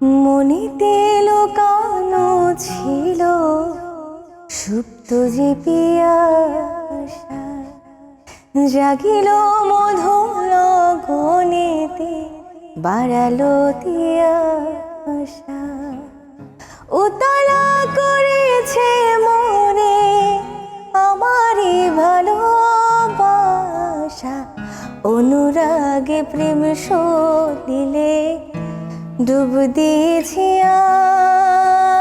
মনিতে লুকানো ছিল সুপ্ত যে পিয়াসা, জাগিল মধুর গণেতে বাড়ালো তিয়াসা। উতলা করেছে মনে আমারই ভালোবাসা, অনুরাগে প্রেম সলিলে ডুব দিয়েছি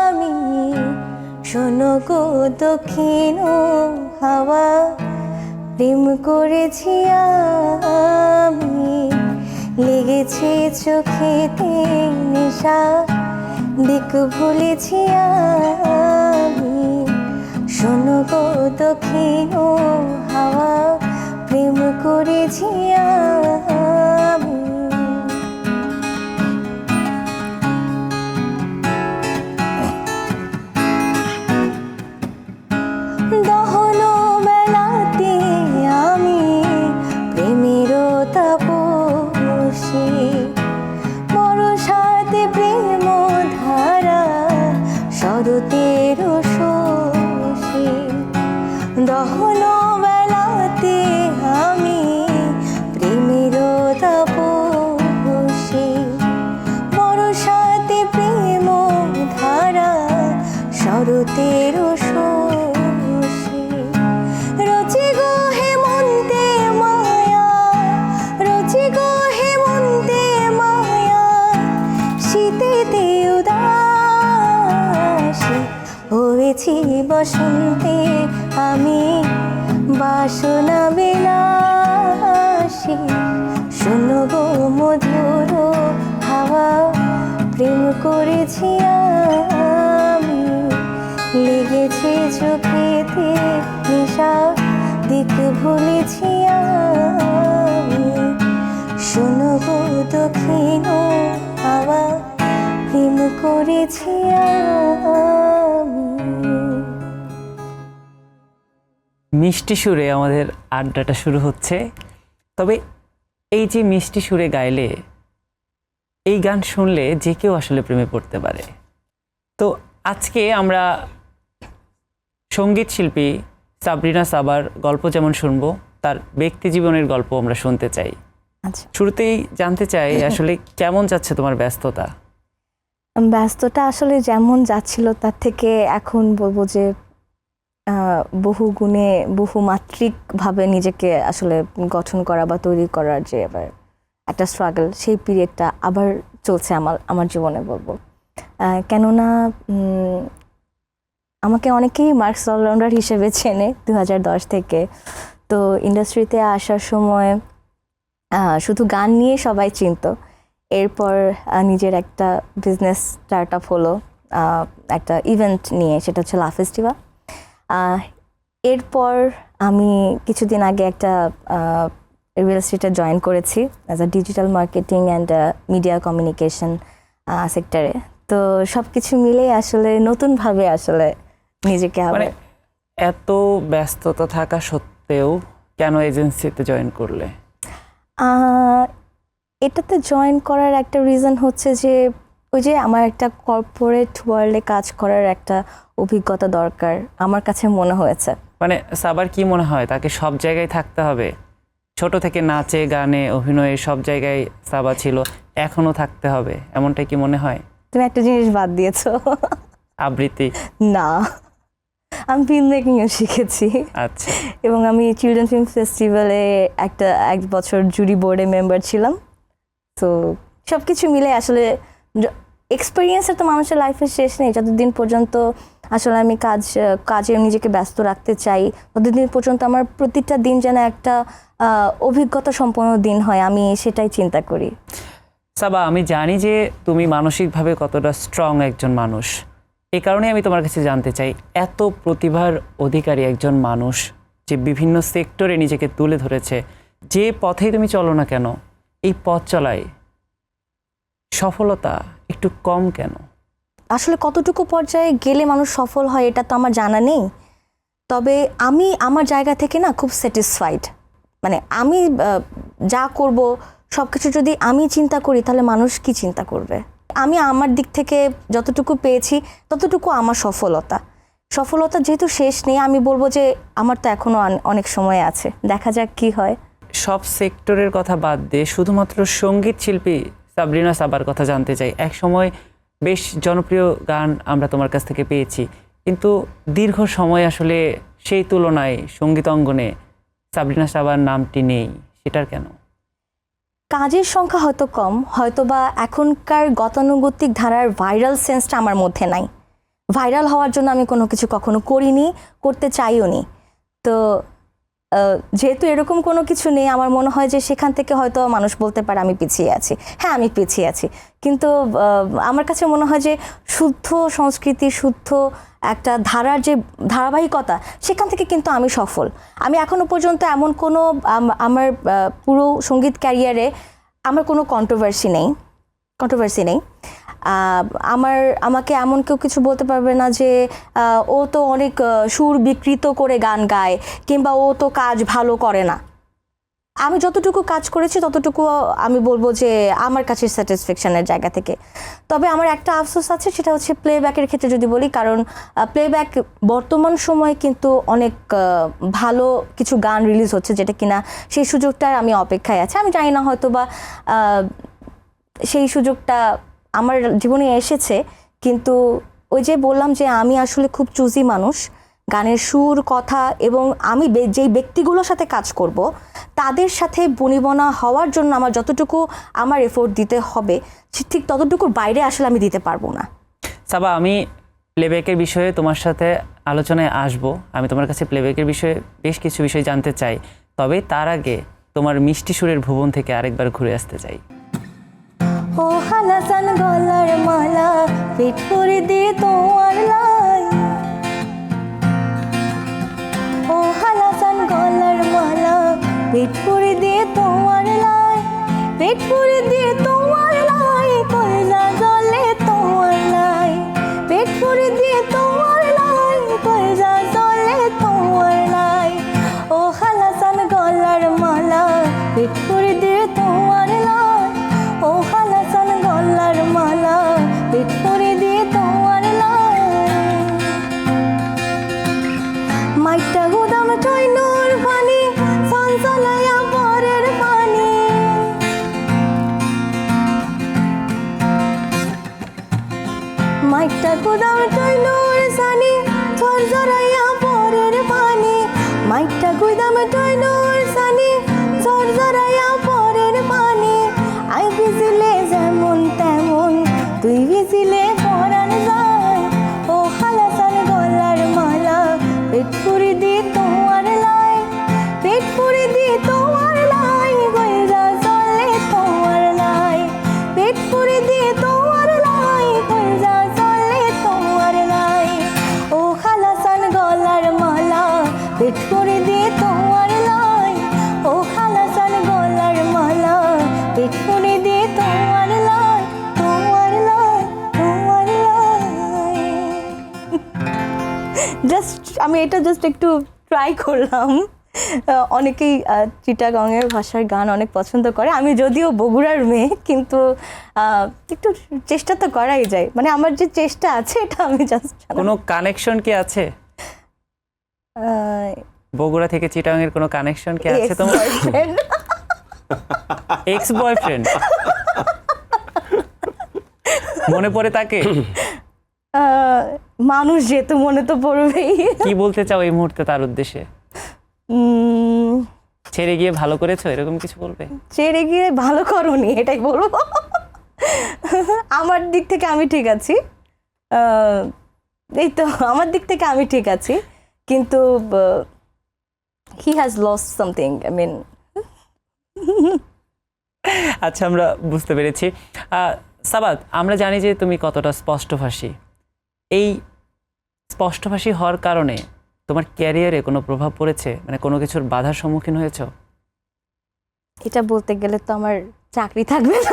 আমি। শোনো গো দক্ষিণ হাওয়া, প্রেম করেছি আমি। লেগেছে চোখেতে নেশা, দিক ভুলেছি আমি। শোনো গো দক্ষিণ হাওয়া, প্রেম করেছি আমি। দহন বেলাতে আমি প্রেমের তাপসী, বরসাতে প্রেম ধারা শরতের শোষী। দহন বেলাতে আমি প্রেমের তাপসী, বরসাতে প্রেম ধারা শরতের শোষী। রচি গো হেমন্তে মায়া, রচি গো হেমন্তে মায়া, শীতেতে উদাসী হয়েছি বসন্তে আমি বাসনা বিলাসী। শোনো গো মধুর হাওয়া, প্রেম করেছি আমি। লেগেছে চোখেতে নেশা, দিক ভুলেছি আমি। শোনো গো দক্ষিণ হাওয়া, প্রেম করেছি আমি। মিষ্টি সুরে আমাদের আড্ডাটা শুরু হচ্ছে। তবে এই যে মিষ্টি সুরে গাইলে, এই গান শুনলে যে কেউ আসলে প্রেমে পড়তে পারে। তো আজকে আমরা সঙ্গীত শিল্পী সাবরিনা সাবার গল্প যেমন শুনবো, তার ব্যক্তি জীবনের গল্প আমরা শুনতে চাই। আচ্ছা, শুরুতেই জানতে চাই আসলে কেমন যাচ্ছে তোমার ব্যস্ততা? ব্যস্ততা আসলে যেমন যাচ্ছিল তার থেকে এখন বলবো যে বহু গুণে বহুমাত্রিকভাবে নিজেকে আসলে গঠন করা বা তৈরি করার যে আবার একটা স্ট্রাগল, সেই পিরিয়ডটা আবার চলছে আমার জীবনে বলবো। কেননা আমাকে অনেকেই মার্কস অলরাউন্ডার হিসেবে চেনে 2010 থেকে। তো ইন্ডাস্ট্রিতে আসার সময় শুধু গান নিয়ে সবাই চিনতো। এরপর নিজের একটা বিজনেস স্টার্ট আপ হলো, একটা ইভেন্ট নিয়ে, সেটা হচ্ছে লা ফেস্টিভ্যাল। এরপর আমি কিছুদিন আগে একটা রিয়েল এস্টেটে জয়েন করেছি as a digital marketing and media communication সেক্টরে। তো সব কিছু মিলেই আসলে নতুনভাবে আসলে নিজেকে মানে এত ব্যস্ততা থাকা সত্ত্বেও কেন এজেন্সিতে জয়েন করলে? এটাতে জয়েন করার একটা রিজন হচ্ছে যে ওই যে আমার একটা কর্পোরেট ওয়ার্ল্ডে কাজ করার একটা অভিজ্ঞতা দরকার আমার কাছে মনে হয়েছে। মানে সাবার কি মনে হয় তাকে সব জায়গায় থাকতে হবে? ছোট থেকে নাচে, গানে, অভিনয়ে সব জায়গায় সাবা ছিল, এখনো থাকতে হবে, এমনটাই কি মনে হয়? তুমি একটা জিনিস বাদ দিয়েছো। আবৃত্তি? না, আমি ফিল্ম মেকিংও শিখেছি। আচ্ছা। এবং আমি চিলড্রেন ফিল্ম ফেস্টিভ্যালে এক বছর জুরি বোর্ডে মেম্বার ছিলাম। তো সব কিছু মিলে আসলে এক্সপিরিয়েন্সের তো মানুষের লাইফের শেষ নেই। যতদিন পর্যন্ত আসলে আমি কাজে নিজেকে ব্যস্ত রাখতে চাই, ততদিন পর্যন্ত আমার প্রতিটা দিন যেন একটা অভিজ্ঞতা সম্পন্ন দিন হয়, আমি সেটাই চিন্তা করি। সাবা, আমি জানি যে তুমি মানসিকভাবে কতটা স্ট্রং একজন মানুষ। এই কারণে আমি তোমার কাছে জানতে চাই, এত প্রতিভার অধিকারী একজন মানুষ যে বিভিন্ন সেক্টরে নিজেকে তুলে ধরেছে, যে পথেই তুমি চলো না কেন, এই পথ চলায় সফলতা একটু কম কেন? আসলে কতটুকু পর্যায়ে গেলে মানুষ সফল হয় এটা তো আমার জানা নেই। তবে আমি আমার জায়গা থেকে না খুব স্যাটিসফাইড। মানে আমি যা করব সব কিছু যদি আমি চিন্তা করি তাহলে মানুষ কি চিন্তা করবে? আমি আমার দিক থেকে যতটুকু পেয়েছি ততটুকু আমার সফলতা যেহেতু শেষ নেই, আমি বলবো যে আমার তো এখনো অনেক সময় আছে, দেখা যাক কি হয়। সব সেক্টরের কথা বাদ দিয়ে শুধুমাত্র সঙ্গীত শিল্পী সাবরিনা সাবার কথা জানতে চাই। এক সময় বেশ জনপ্রিয় গান আমরা তোমার কাছ থেকে পেয়েছি, কিন্তু দীর্ঘ সময় আসলে সেই তুলনায় সঙ্গীত অঙ্গনে সাবরিনা সাবার নামটি নেই, সেটার কেন? কাজের সংখ্যা হয়তো কম, হয়তো বা এখনকার গতানুগতিক ধারার ভাইরাল সেন্সটা আমার মধ্যে নাই। ভাইরাল হওয়ার জন্য আমি কোনো কিছু কখনো করিনি, করতে চাইও নি। তো যেহেতু এরকম কোনো কিছু নেই, আমার মনে হয় যে সেখান থেকে হয়তো মানুষ বলতে পারে আমি পিছিয়ে আছি। হ্যাঁ, আমি পিছিয়ে আছি, কিন্তু আমার কাছে মনে হয় যে শুদ্ধ সংস্কৃতি, শুদ্ধ একটা ধারার যে ধারাবাহিকতা, সেখান থেকে কিন্তু আমি সফল। আমি এখনো পর্যন্ত এমন কোনো আমার পুরো সঙ্গীত ক্যারিয়ারে আমার কোনো কন্ট্রোভার্সি নেই। আমাকে এমন কেউ কিছু বলতে পারবে না যে ও তো অনেক সুর বিকৃত করে গান গায়, কিংবা ও তো কাজ ভালো করে না। আমি যতটুকু কাজ করেছি ততটুকু আমি বলবো যে আমার কাছে স্যাটিসফ্যাকশনের জায়গা থেকে। তবে আমার একটা আফসোস আছে, সেটা হচ্ছে প্লেব্যাকের ক্ষেত্রে যদি বলি, কারণ প্লেব্যাক বর্তমান সময়ে কিন্তু অনেক ভালো কিছু গান রিলিজ হচ্ছে, যেটা কিনা সেই সুযোগটার আমি অপেক্ষায় আছি। আমি জানি না হয়তো বা সেই সুযোগটা আমার জীবনে এসেছে, কিন্তু ওই যে বললাম যে আমি আসলে খুব চুজি মানুষ। গানের সুর, কথা এবং আমি যেই ব্যক্তিগুলোর সাথে কাজ করব তাদের সাথে বনিবনা হওয়ার জন্য আমার যতটুকু আমার এফোর্ট দিতে হবে, ঠিক ততটুকুর বাইরে আসলে আমি দিতে পারবো না। সাবা, আমি প্লেব্যাকের বিষয়ে তোমার সাথে আলোচনায় আসব। আমি তোমার কাছে প্লেব্যাকের বিষয়ে বেশ কিছু বিষয় জানতে চাই, তবে তার আগে তোমার মিষ্টি সুরের ভুবন থেকে আরেকবার ঘুরে আসতে চাই। ও হালাসান গলার মালা, পেট করে দিয়ে তোমার লাই। ও হালাসান গলার মালা, পেট করে দিয়ে তোমার লাই। পেট করে দিয়ে তোমার লাই, কয়লা জলে তোমার লাই। পেট করে দিয়ে তোমার লাই, কয়লা জলে তোমার লাই। ও হালাসান গলার মালা, পেট করে দিয়ে তোমার লাই। ও হালাসান গলার মালা, পেট করে দিয়ে তোমার লাই। মাইটা গুদাম টইনুর পানি, সনসলায়া পরের পানি। মাইটা গুদাম টইনুর সানি, ঝরঝরাইয়া পরের পানি। মাইটা গুদাম টইনুর সানি, ঝরঝরাইয়া পরের পানি। আই ভিজিলে যেমন তেমন, তুই ভিজিলে পরান যায়। ও হালাসান গলার মালা, পেট পুরি দিয়ে তোমার লাই। পেট পুরি দিয়ে তোমার লাই, কইরা চলে তোমার লাই। পেট পুরি দিয়ে তোমার লাই, কইরা চলে তোমার লাই। ও হালাসান গলার মালা, পেট পুরি দিয়ে তোমার লাই। ও হালাসান গলার মালা, পেট পুরি দিয়ে তোমার লাই। তোমার লাই, তোমার লাই। আমি এটা জাস্ট একটু ট্রাই করলাম। অনেকেই চিটাগংয়ের ভাষার গান অনেক পছন্দ করে। আমি যদিও বগুড়ার মেয়ে, কিন্তু একটু চেষ্টা তো করাই যায়। মানে আমার যে চেষ্টা আছে, এটা আমি জাস্ট। কোনো কানেকশন কি আছে? বগুড়া থেকে চিটাগাংয়ের কোনো কানেকশন কি আছে তোমার? এক্স বয়ফ্রেন্ড মনে পড়ে তাকে? মানুষ যেহেতু মনে তো পড়বেই। কি বলতে চাও এই মুহূর্তে তার উদ্দেশ্যে? ছেড়ে গিয়ে ভালো করেছো, এরকম কিছু বলবে? ছেড়ে গিয়ে ভালো করনি, এটাই বলবো। আমার দিক থেকে আমি ঠিক আছি। এই তো আমার দিক থেকে আমি ঠিক আছি, কিন্তু he has lost something, I mean. আচ্ছা, আমরা বুঝতে পেরেছি। সাবাত, আমরা জানি যে তুমি কতটা স্পষ্টভাষী। এই স্পষ্টভাষী হওয়ার কারণে তোমার ক্যারিয়ারে কোনো প্রভাব পড়েছে? মানে কোনো কিছুর বাধার সম্মুখীন হয়েছো? এটা বলতে গেলে তো আমার চাকরি থাকবে না।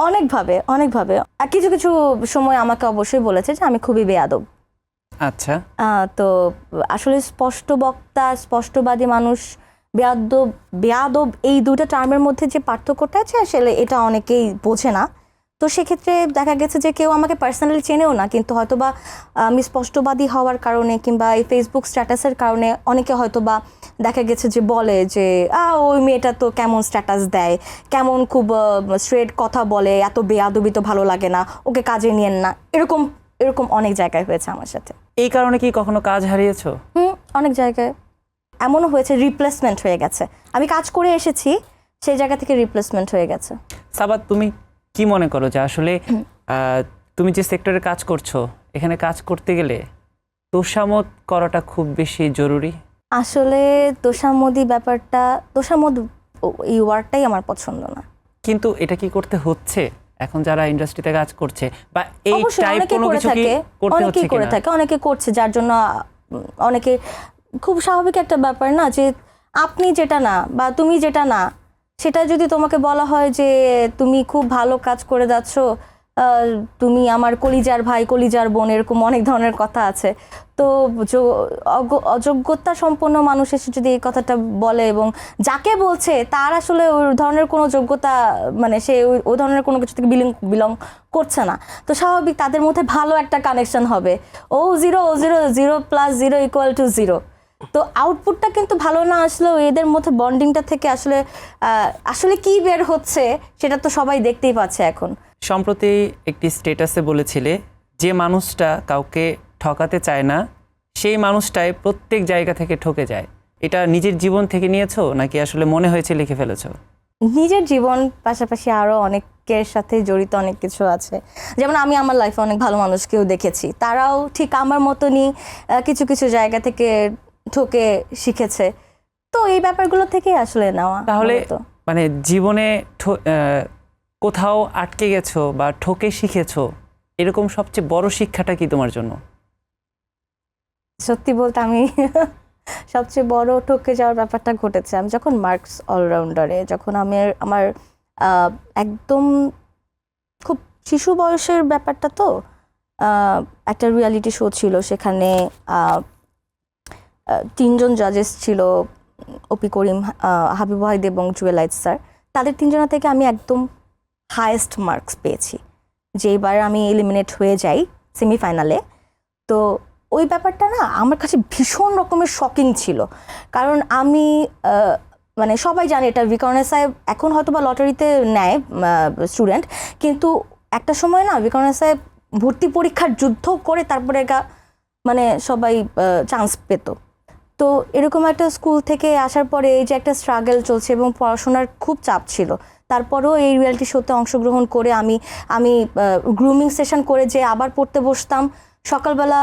অনেকভাবে কিছু কিছু সময় আমাকে অবশ্যই বলেছে যে আমি খুবই বেয়াদব। আচ্ছা, তো আসলে স্পষ্ট বক্তা, স্পষ্টবাদী মানুষ, বেয়াদব এই দুটো টার্মের মধ্যে যে পার্থক্যটা আছে, আসলে এটা অনেকেই বোঝে না। তো সেক্ষেত্রে দেখা গেছে যে কেউ আমাকে পার্সোনালি চেনেও না, কিন্তু হয়তোবা আমি স্পষ্টবাদী হওয়ার কারণে কিংবা এই ফেসবুক স্ট্যাটাসের কারণে অনেকে হয়তোবা দেখা গেছে যে বলে যে ওই মেয়েটা তো কেমন স্ট্যাটাস দেয়, কেমন খুব স্ট্রেট কথা বলে, এত বেয়াদবি তো ভালো লাগে না, ওকে কাজে নিয়েন না, এরকম এরকম অনেক জায়গায় হয়েছে আমার সাথে। এই কারণে কি কখনো কাজ হারিয়েছো? অনেক জায়গায় এমনও হয়েছে, রিপ্লেসমেন্ট হয়ে গেছে। আমি কাজ করে এসেছি, সেই জায়গা থেকে রিপ্লেসমেন্ট হয়ে গেছে। সাবা, তুমি কি মনে করো যে আসলে তুমি যে সেক্টরে কাজ করছো, এখানে কাজ করতে গেলে তোষামোদ করাটা খুব বেশি জরুরি? আসলে তোষামোদি ব্যাপারটা, তোষামোদ এই ওয়ার্ডটাই আমার পছন্দ না। কিন্তু এটা কি করতে হচ্ছে এখন যারা ইন্ডাস্ট্রিতে কাজ করছে, বা এই অবশ্যই টাইপ অনেকে কোনো করে কিছু কি থাকে, করতে হচ্ছে অনেকেই করে কিনা? থাকে, অনেকে করছে, যার জন্য অনেকে, খুব স্বাভাবিক একটা ব্যাপার না যে আপনি যেটা না বা তুমি যেটা না, সেটা যদি তোমাকে বলা হয় যে তুমি খুব ভালো কাজ করে যাচ্ছ, তুমি আমার কলিজার ভাই কলিজার বোন, এরকম অনেক ধরনের কথা আছে। তো অযোগ্যতা সম্পন্ন মানুষ এসে যদি এই কথাটা বলে এবং যাকে বলছে তার আসলে ওই ধরনের কোনো যোগ্যতা, মানে সে ওই ধরনের কোনো কিছু থেকে বিলং করছে না, তো স্বাভাবিক তাদের মধ্যে ভালো একটা কানেকশন হবে। ও জিরো ও zero, zero plus zero equal to zero. তো আউটপুটটা কিন্তু ভালো না আসলেও এদের মধ্যে বন্ডিংটা থেকে আসলে আসলে কি বের হচ্ছে সেটা তো সবাই দেখতেই পাচ্ছে এখন। সম্প্রতি একটি স্ট্যাটাসে বলেছিলে যে মানুষটা কাউকে ঠকাতে চায় না, সেই মানুষটাই প্রত্যেক জায়গা থেকে ঠকে যায়। এটা নিজের জীবন থেকে নিয়েছো নাকি আসলে মনে হয়েছে লিখে ফেলেছো? নিজের জীবন পাশাপাশি আরও অনেকের সাথে জড়িত অনেক কিছু আছে। যেমন আমি আমার লাইফে অনেক ভালো মানুষকেও দেখেছি, তারাও ঠিক আমার মতনই কিছু কিছু জায়গা থেকে ঠকে শিখেছে। তো এই ব্যাপারগুলো থেকে আসলে নেওয়া। তাহলে মানে জীবনে কোথাও আটকে গেছো বা ঠকে শিখেছো, এরকম সবচেয়ে বড় শিক্ষাটা কি তোমার জন্য? সত্যি বলতে আমি সবচেয়ে বড় ঠকে যাওয়ার ব্যাপারটা ঘটেছে আমি যখন মার্কস অলরাউন্ডারে, যখন আমার একদম খুব শিশু বয়সের ব্যাপারটা, তো একটা রিয়ালিটি শো ছিল, সেখানে 3জন জাজেস ছিল, অপি করিম, হাবিব ওয়াহিদ এবং জুয়েলাইট স্যার। তাদের 3জনা থেকে আমি একদম হায়েস্ট মার্কস পেয়েছি, যেবার আমি এলিমিনেট হয়ে যাই সেমিফাইনালে। তো ওই ব্যাপারটা না আমার কাছে ভীষণ রকমের শকিং ছিল, কারণ আমি মানে সবাই জানে এটা ভিকারুন্নেসা সাহেব এখন হয়তো বা লটারিতে নেয় স্টুডেন্ট, কিন্তু একটা সময় না ভিকারুন্নেসা সাহেব ভর্তি পরীক্ষার যুদ্ধ করে তারপরে মানে সবাই চান্স পেত। তো এরকম একটা স্কুল থেকে আসার পরে এই যে একটা স্ট্রাগল চলছে এবং পড়াশোনার খুব চাপ ছিল, তারপরেও এই রিয়ালিটি শোতে অংশগ্রহণ করে আমি গ্রুমিং সেশন করে যে আবার পড়তে বসতাম, সকালবেলা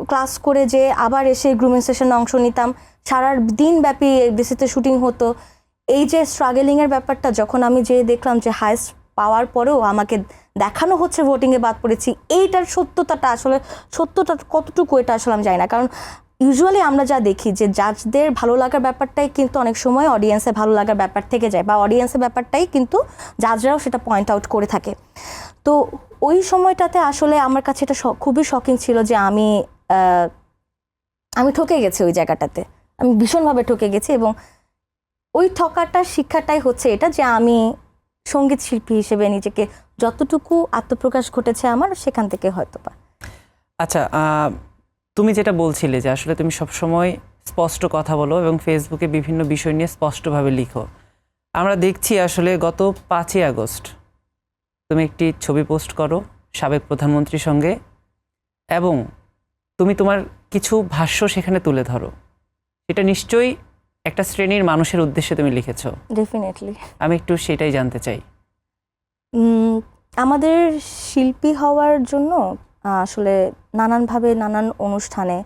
ক্লাস করে যে আবার এসে গ্রুমিং সেশনে অংশ নিতাম, সারা দিন ব্যাপী এফডিসিতে শুটিং হতো। এই যে স্ট্রাগলিংয়ের ব্যাপারটা যখন আমি যে দেখলাম যে হায়েস্ট পাওয়ার পরেও আমাকে দেখানো হচ্ছে ভোটিংয়ে বাদ পড়েছি, এইটার সত্যতা কতটুকু এটা আসলে আমি জানি না। কারণ ইউজুয়ালি আমরা যা দেখি যে জাজদের ভালো লাগার ব্যাপারটাই কিন্তু অনেক সময় অডিয়েন্সের ভালো লাগার ব্যাপার থেকে যায়, বা অডিয়েন্সের ব্যাপারটাই কিন্তু জাজরাও সেটা পয়েন্ট আউট করে থাকে। তো ওই সময়টাতে আসলে আমার কাছে এটা খুবই শকিং ছিল যে আমি ঠকে গেছি ওই জায়গাটাতে, আমি ভীষণভাবে ঠকে গেছি। এবং ওই ঠকাটার শিক্ষাটাই হচ্ছে এটা যে আমি সঙ্গীত শিল্পী হিসেবে নিজেকে যতটুকু আত্মপ্রকাশ ঘটেছে আমার, সেখান থেকে হয়তো বা। আচ্ছা, তুমি যেটা বলছিলে যে আসলে তুমি সবসময় স্পষ্ট কথা বলো এবং ফেসবুকে বিভিন্ন বিষয় নিয়ে স্পষ্টভাবে লিখো। আমরা দেখছি আসলে গত 5ই আগস্ট তুমি একটি ছবি পোস্ট করো সাবেক প্রধানমন্ত্রীর সঙ্গে, এবং তুমি তোমার কিছু ভাষ্য সেখানে তুলে ধরো। এটা নিশ্চয়ই একটা শ্রেণীর মানুষের উদ্দেশ্যে তুমি লিখেছো। ডেফিনেটলি। আমি একটু সেটাই জানতে চাই। আমাদের শিল্পী হওয়ার জন্য আসলে নানানভাবে নানান অনুষ্ঠানে,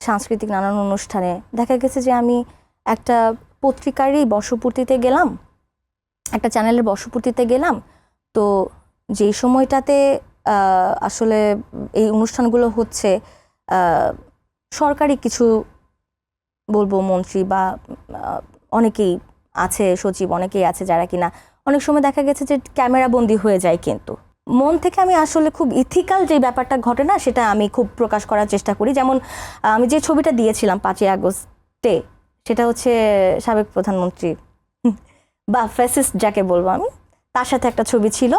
সাংস্কৃতিক নানান অনুষ্ঠানে দেখা গেছে যে আমি একটা পত্রিকারই বর্ষপূর্তিতে গেলাম, একটা চ্যানেলের বর্ষপূর্তিতে গেলাম। তো যেই সময়টাতে আসলে এই অনুষ্ঠানগুলো হচ্ছে, সরকারি কিছু বলবো মন্ত্রী বা অনেকেই আছে, সচিব অনেকেই আছে যারা কিনা অনেক সময় দেখা গেছে যে ক্যামেরা বন্দি হয়ে যায়, কিন্তু মন থেকে আমি আসলে খুব ইথিক্যাল যে ব্যাপারটা ঘটে না সেটা আমি খুব প্রকাশ করার চেষ্টা করি। যেমন আমি যে ছবিটা দিয়েছিলাম 5ই আগস্টে, সেটা হচ্ছে সাবেক প্রধানমন্ত্রী বা ফ্যাসিস্ট যাকে বলবো আমি, তার সাথে একটা ছবি ছিল।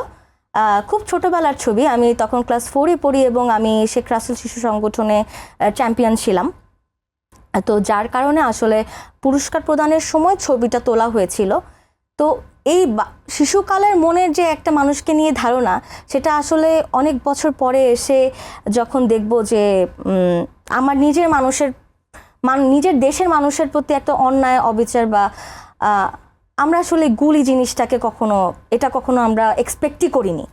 খুব ছোটবেলার ছবি, আমি তখন ক্লাস 4-এ পড়ি এবং আমি শেখ রাসেল শিশু সংগঠনে চ্যাম্পিয়ন ছিলাম। তো যার কারণে আসলে পুরস্কার প্রদানের সময় ছবিটা তোলা হয়েছিল। তো এই শিশুকালের মনের যে একটা মানুষকে নিয়ে ধারণা, সেটা আসলে অনেক বছর পরে এসে যখন দেখব যে আমার নিজের দেশের মানুষের প্রতি একটা অন্যায় অবিচার বা আমরা আসলে গুলি জিনিসটাকে কখনো আমরা এক্সপেক্টই করিনি,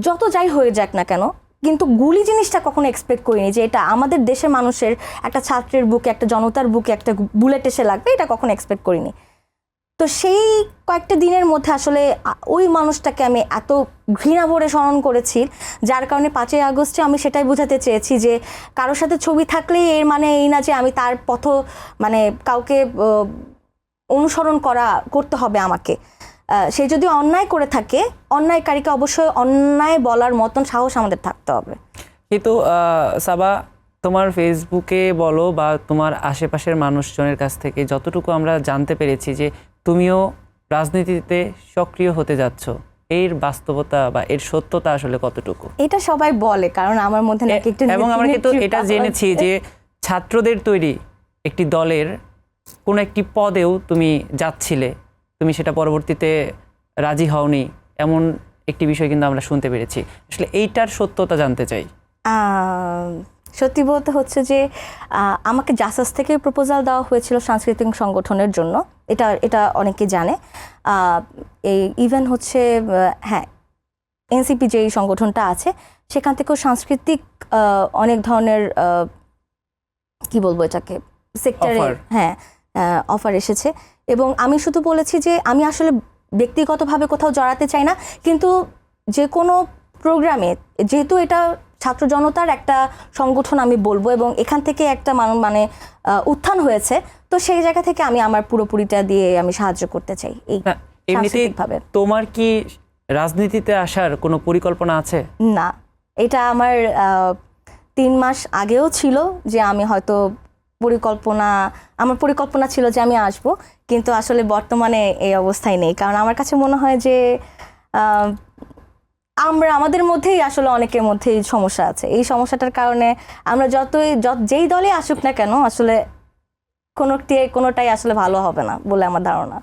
যত যাই হয়ে যাক না কেন। কিন্তু গুলি জিনিসটা কখনো এক্সপেক্ট করিনি যে এটা আমাদের দেশের মানুষের, একটা ছাত্রের বুকে, একটা জনতার বুকে একটা বুলেট এসে লাগবে, এটা কখনো এক্সপেক্ট করিনি। তো সেই কয়েকটা দিনের মধ্যে আসলে ওই মানুষটাকে আমি এত ঘৃণা ভরে স্মরণ করেছি, যার কারণে 5ই আগস্টে আমি সেটাই বোঝাতে চেয়েছি যে কারোর সাথে ছবি থাকলেই এর মানে এই না যে আমি তার মানে কাউকে অনুসরণ করতে হবে আমাকে। সে যদি অন্যায় করে থাকে, অন্যায়কারীকে অবশ্যই অন্যায় বলার মতন সাহস আমাদের থাকতে হবে। কিন্তু সাবা, তোমার ফেসবুকে বলো বা তোমার আশেপাশের মানুষজনের কাছ থেকে যতটুকু আমরা জানতে পেরেছি যে তুমিও রাজনীতিতে সক্রিয় হতে যাচ্ছ, এর বাস্তবতা বা এর সত্যতা আসলে কতটুকু? এটা সবাই বলে, কারণ আমার মধ্যে নাকি একটু, এবং আমরা কিন্তু এটা জেনেছি যে ছাত্রদের তৈরি একটি দলের কোনো একটি পদেও তুমি যাচ্ছিলে, তুমি সেটা পরবর্তীতে রাজি হওনি, এমন একটি বিষয় কিন্তু আমরা শুনতে পেরেছি। আসলে এইটার সত্যতা জানতে চাই। সত্যি বলতে হচ্ছে যে আমাকে জাসাস থেকে প্রপোজাল দেওয়া হয়েছিল সাংস্কৃতিক সংগঠনের জন্য, এটা অনেকে জানে। এই ইভেন হচ্ছে হ্যাঁ, এনসিপি যেই সংগঠনটা আছে সেখান থেকেও সাংস্কৃতিক অনেক ধরনের কি বলবো এটাকে সেক্টরে হ্যাঁ অফার এসেছে। এবং আমি শুধু বলেছি যে আমি আসলে ব্যক্তিগতভাবে কোথাও জড়াতে চাই না, কিন্তু যে কোনো প্রোগ্রামে, যেহেতু এটা ছাত্র জনতার একটা সংগঠন আমি বলবো, এবং এখান থেকে একটা মানে উত্থান হয়েছে, তো সেই জায়গা থেকে আমি আমার পুরোপুরিটা দিয়ে আমি সাহায্য করতে চাই। এই এমনিতেই তোমার কি রাজনীতিতে আসার কোনো পরিকল্পনা আছে? না, এটা আমার 3 মাস আগেও ছিল যে আমি হয়তো আমার পরিকল্পনা ছিল যে আমি আসব, কিন্তু আসলে বর্তমানে এই অবস্থায় নেই। কারণ আমার কাছে মনে হয় যে আমাদের মধ্যেই আসলে অনেকের মধ্যেই সমস্যা আছে। এই সমস্যাটার কারণে আমরা যেই দলে আসুক না কেন, আসলে কোনোটাই আসলে ভালো হবে না বলে আমার ধারণা।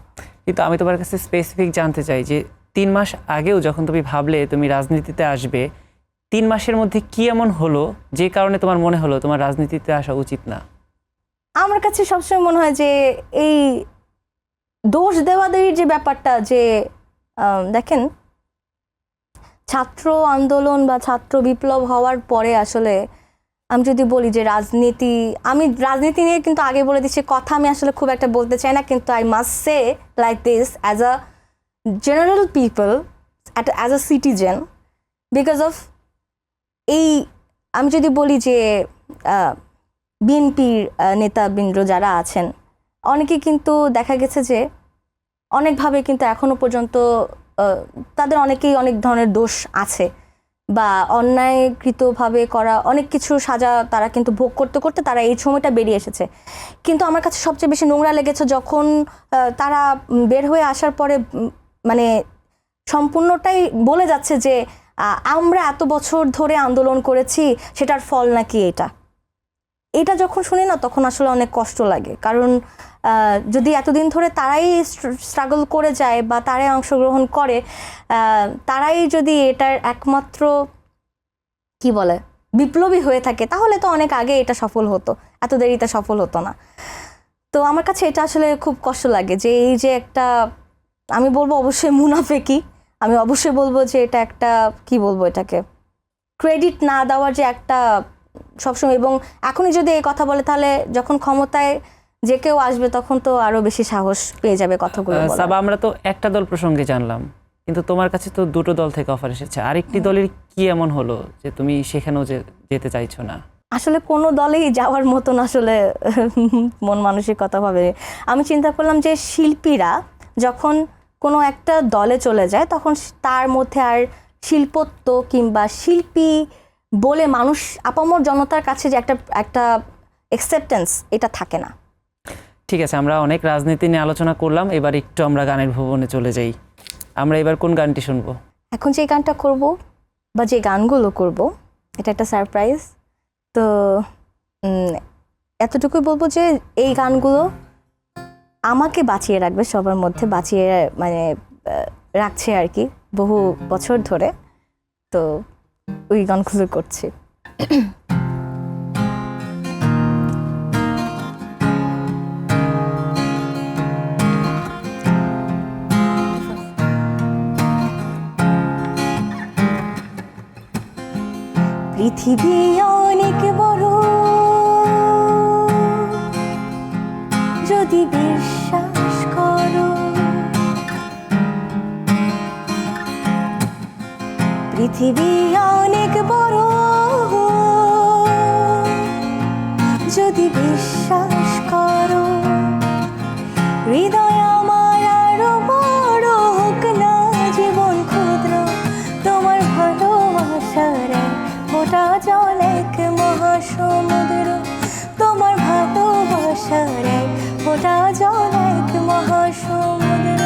কিন্তু আমি তোমার কাছে স্পেসিফিক জানতে চাই যে 3 মাস আগেও যখন তুমি ভাবলে তুমি রাজনীতিতে আসবে, 3 মাসের মধ্যে কি এমন হলো যে কারণে তোমার মনে হলো তোমার রাজনীতিতে আসা উচিত না? আমার কাছে সবসময় মনে হয় যে এই দোষ দেওয়াদেরই যে ব্যাপারটা, যে দেখেন, ছাত্র আন্দোলন বা ছাত্র বিপ্লব হওয়ার পরে আসলে আমি যদি বলি যে আমি রাজনীতি নিয়ে কিন্তু আগে বলে দিচ্ছি, কথা আমি আসলে খুব একটা বলতে চাই না, কিন্তু I must say like this as a general people, as a citizen, because of আমি যদি বলি যে বিএনপির নেতাবৃন্দ যারা আছেন, অনেকে কিন্তু দেখা গেছে যে অনেকভাবে কিন্তু এখনো পর্যন্ত তাদের অনেকেই অনেক ধরনের দোষ আছে, বা অন্যায়কৃতভাবে করা অনেক কিছু সাজা তারা কিন্তু ভোগ করতে করতে তারা এই সময়টা বেরিয়ে এসেছে। কিন্তু আমার কাছে সবচেয়ে বেশি নোংরা লেগেছে যখন তারা বের হয়ে আসার পরে মানে সম্পূর্ণটাই বলে যাচ্ছে যে আমরা এত বছর ধরে আন্দোলন করেছি, সেটার ফল নাকি এটা যখন শুনি না, তখন আসলে অনেক কষ্ট লাগে। কারণ যদি এতদিন ধরে তারাই স্ট্রাগল করে যায় বা তারাই অংশগ্রহণ করে, তারাই যদি এটার একমাত্র কি বলে বিপ্লবী হয়ে থাকে, তাহলে তো অনেক আগে এটা সফল হতো, এত দেরিতে সফল হতো না। তো আমার কাছে এটা আসলে খুব কষ্ট লাগে যে এই যে একটা, আমি বলবো অবশ্যই মুনাফেকি, আমি অবশ্যই বলবো যে এটা একটা কি বলবো এটাকে ক্রেডিট না দেওয়ার যে একটা সবসময়, এবং এখনই যদি এই কথা বলে তাহলে যখন ক্ষমতায় যে কেউ আসবে তখন তো আরো বেশি সাহস পেয়ে যাবে কথাগুলো বলার। সাবা, আমরা তো একটা দল প্রসঙ্গে জানলাম, কিন্তু তোমার কাছে তো 2টো দল থেকে অফার এসেছে, আরেকটি দলের কি এমন হলো যে তুমি সেখানেও যেতে চাইছো না? আসলে কোনো দলেই যাওয়ার মতন আসলে মন মানসিকতা ভাবে আমি চিন্তা করলাম যে শিল্পীরা যখন কোনো একটা দলে চলে যায়, তখন তার মধ্যে আর শিল্পত্ব কিংবা শিল্পী বলে মানুষ আপামর জনতার কাছে যে একটা অ্যাকসেপ্টেন্স, এটা থাকে না। ঠিক আছে, আমরা অনেক রাজনীতি নিয়ে আলোচনা করলাম, এবার একটু আমরা গানের ভুবনে চলে যাই। আমরা এবার কোন গানটি শুনবো? এখন যে গানটা করব বা যে গানগুলো করব এটা একটা সারপ্রাইজ। তো এতটুকুই বলবো যে এই গানগুলো আমাকে বাঁচিয়ে রাখবে, সবার মধ্যে বাঁচিয়ে মানে রাখছে আর কি বহু বছর ধরে। তো ওই গানগুলো করছি। পৃথিবী অনেক বড়, যদি বিশ্বাস করো। পৃথিবী অনেক বড়, যদি বিশ্বাস করো। হৃদয় আমার আরো বড় হোক না জীবন ক্ষুদ্র, তোমার ভালোবাসার ফোঁটা জল এক মহাসমুদ্র, তোমার ভালোবাসার ফোঁটা জল এক মহাসমুদ্র।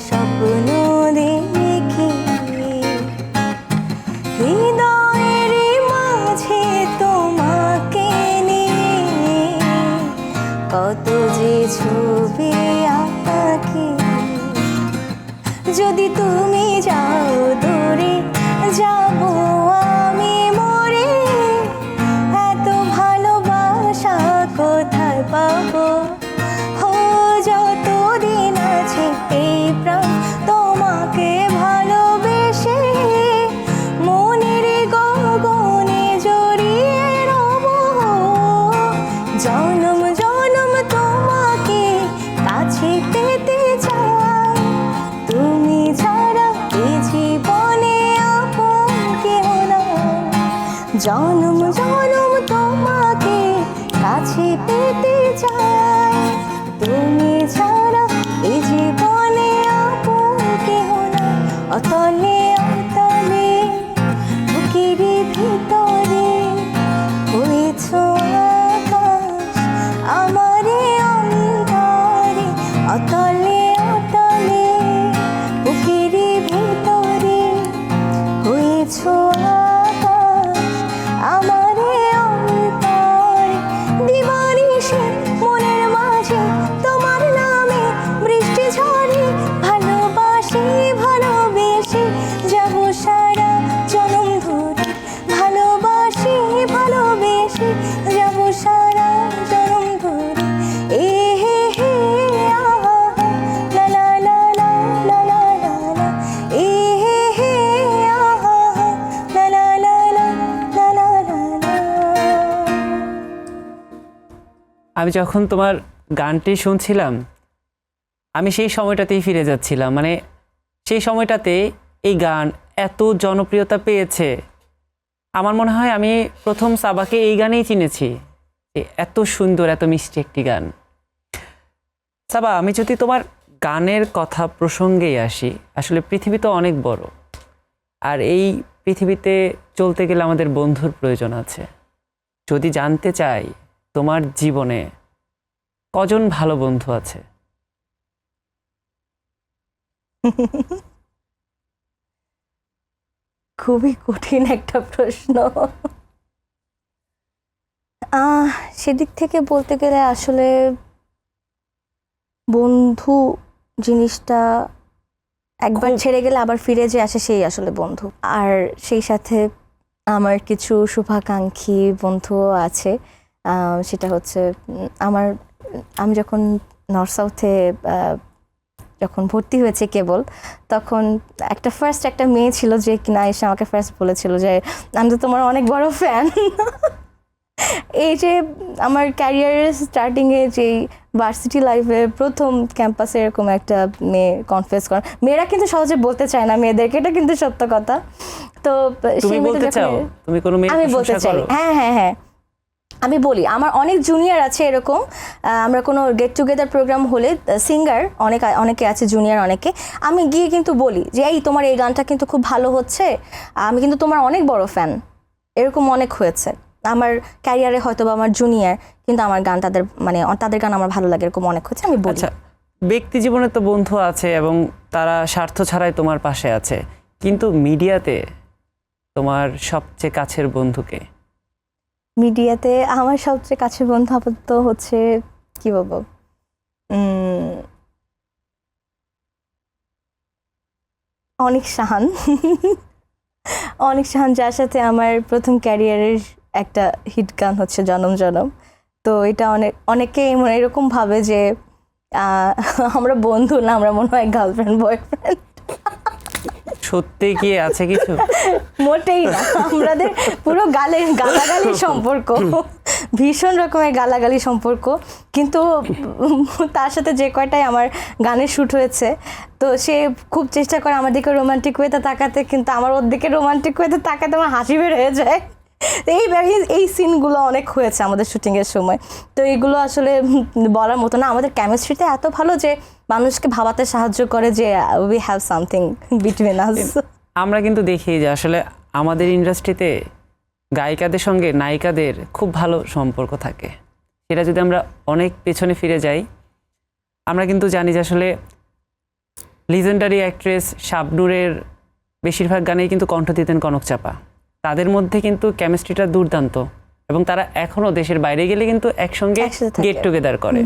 স্বপ্ন দেখি হৃদয়ের মাঝে তোমাকে নিয়ে, কত যে ছবি আঁকি। যদি তুমি যাও দূরে, যাবো আমি মরে। এত ভালোবাসা কোথায় পাবো? যতদিন আছে এই প্রাণ তোমাকে ভালোবেসে, মনের গগনে জড়িয়ে রব। জনম জনম তোমাকে কাছে পেতে চাই, তুমি ছাড়া এই জীবনে আপন কেহ নাই। জনম জনম তোমাকে কাছে পেতে চাই, তুমি ছাড়া এই জীবনে আপন কেহ নাই। অতলে অতলে বুকের ভিতরে হয়েছ আকাশ আমারে অন্তরে। অতলে অতলে বুকের ভিতরে হয়েছ আকাশ আমারে অন্তরে। দিবানিশি মনের মাঝে তোমার নামে বৃষ্টি ঝরে, ভালোবাসি ভালোবেসে যাব সারা জনম ধরে। ভালোবাসি ভালোবেসে যাব সারা জনম ধরে। এ হে হে আহা লা লা লা লা লা লা লা লা। এ হে হে আহা লা লা লা লা লা লা লা লা। আমি যখন তোমার গানটি শুনছিলাম, আমি সেই সময়টাতেই ফিরে যাচ্ছিলাম। মানে সেই সময়টাতে এই গান এত জনপ্রিয়তা পেয়েছে, আমার মনে হয় আমি প্রথম সাবাকে এই গানেই চিনেছি। এত সুন্দর, এত মিষ্টি একটি গান। সাবা, আমি যদি তোমার গানের কথা প্রসঙ্গেই আসি, আসলে পৃথিবী তো অনেক বড়, আর এই পৃথিবীতে চলতে গেলে আমাদের বন্ধুর প্রয়োজন আছে। যদি জানতে চাই তোমার জীবনে কজন ভালো বন্ধু আছে? খুবই কঠিন একটা প্রশ্ন। সেদিক থেকে বলতে গেলে আসলে বন্ধু জিনিসটা একবার ছেড়ে গেলে আবার ফিরে যে আসে, সেই আসলে বন্ধু। আর সেই সাথে আমার কিছু শুভাকাঙ্ক্ষী বন্ধুও আছে। সেটা হচ্ছে আমি যখন নর্থ সাউথে যখন ভর্তি হয়েছে কেবল, তখন একটা মেয়ে ছিল যে কিনা এসে আমাকে ফার্স্ট বলেছিল যে আমি তো তোমার অনেক বড় ফ্যান। এই যে আমার ক্যারিয়ারের স্টার্টিংয়ে যে ভার্সিটি লাইফে প্রথম ক্যাম্পাসে এরকম একটা মেয়ে কনফেস করে। মেয়েরা কিন্তু সহজে বলতে চায় না মেয়েদেরকে, এটা কিন্তু সত্য কথা। তো তুমি বলতে চাও? তুমি কোনো মেয়ে আমি বলতে চাই, হ্যাঁ হ্যাঁ হ্যাঁ। আমি বলি আমার অনেক জুনিয়র আছে এরকম, আমরা কোনো গেট টুগেদার প্রোগ্রাম হলে সিঙ্গার অনেকে আছে জুনিয়র অনেকে, আমি গিয়ে কিন্তু বলি যে এই তোমার এই গানটা কিন্তু খুব ভালো হচ্ছে, আমি কিন্তু তোমার অনেক বড় ফ্যান। এরকম অনেক হয়েছে আমার ক্যারিয়ারে, হয়তো বা আমার জুনিয়র কিন্তু আমার গান তাদের গান আমার ভালো লাগে, এরকম অনেক হয়েছে, আমি বলি। আচ্ছা, ব্যক্তি জীবনে তো বন্ধু আছে এবং তারা স্বার্থ ছাড়াই তোমার পাশে আছে, কিন্তু মিডিয়াতে তোমার সবচেয়ে কাছের বন্ধুকে? মিডিয়াতে আমার সবচেয়ে কাছের বন্ধু আপাতত হচ্ছে কি বলবো, অনিক সাহান। অনিক সাহান, যার সাথে আমার প্রথম ক্যারিয়ারের একটা হিট গান হচ্ছে জনম জনম। তো এটা অনেকে এরকম ভাবে যে আমরা বন্ধু না, আমরা মনে হয় গার্লফ্রেন্ড বয়ফ্রেন্ড। সত্যি কি আছে কিছু? মোটেই না, আমাদের পুরো গালাগালি সম্পর্ক, ভীষণ রকমের গালাগালি সম্পর্ক। কিন্তু তার সাথে যে কয়টাই আমার গানের শ্যুট হয়েছে, তো সে খুব চেষ্টা করে আমার দিকে রোমান্টিক ওয়েতে তাকাতে, কিন্তু আমার ওর দিকে রোমান্টিক ওয়েতে তাকাতে আমার হাসি বের হয়ে যায়। এই সিনগুলো অনেক হয়েছে আমাদের শুটিংয়ের সময়। তো এইগুলো আসলে বলার মতো না, আমাদের কেমিস্ট্রিতে এত ভালো যে মানুষকে ভাবাতে সাহায্য করে যে we have something between us. আমরা কিন্তু দেখি যে আসলে আমাদের ইন্ডাস্ট্রিতে গায়িকাদের সঙ্গে নায়িকাদের খুব ভালো সম্পর্ক থাকে। সেটা যদি আমরা অনেক পেছনে ফিরে যাই, আমরা কিন্তু জানি যে আসলে লিজেন্ডারি অ্যাক্ট্রেস শাবনূরের বেশিরভাগ গানেই কিন্তু কণ্ঠ দিতেন কনক চাপা। তাদের মধ্যে কিন্তু কেমিস্ট্রিটা দুর্দান্ত এবং তারা এখনো দেশের বাইরে গেলে কিন্তু একসঙ্গে গেট টুগেদার করে।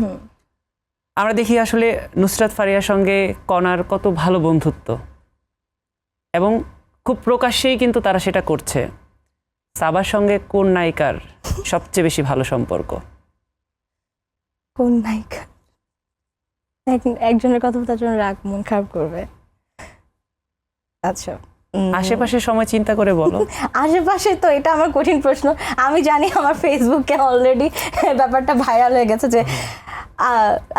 আমরা দেখি আসলে নুসরাত ফারিয়ার সঙ্গে কনার কত ভালো বন্ধুত্ব এবং খুব প্রকাশ্যেই কিন্তু তারা সেটা করছে। সাবার সঙ্গে কোন নায়িকার সবচেয়ে বেশি ভালো সম্পর্ক? কোন নায়িকা? একজনের কথা তার জন্য রাগ মন খারাপ করবে। আচ্ছা, আশেপাশের সময় চিন্তা করে বলো। আশেপাশে তো এটা আমার কঠিন প্রশ্ন। আমি জানি আমার ফেসবুকে অলরেডি ব্যাপারটা ভাইরাল হয়ে গেছে যে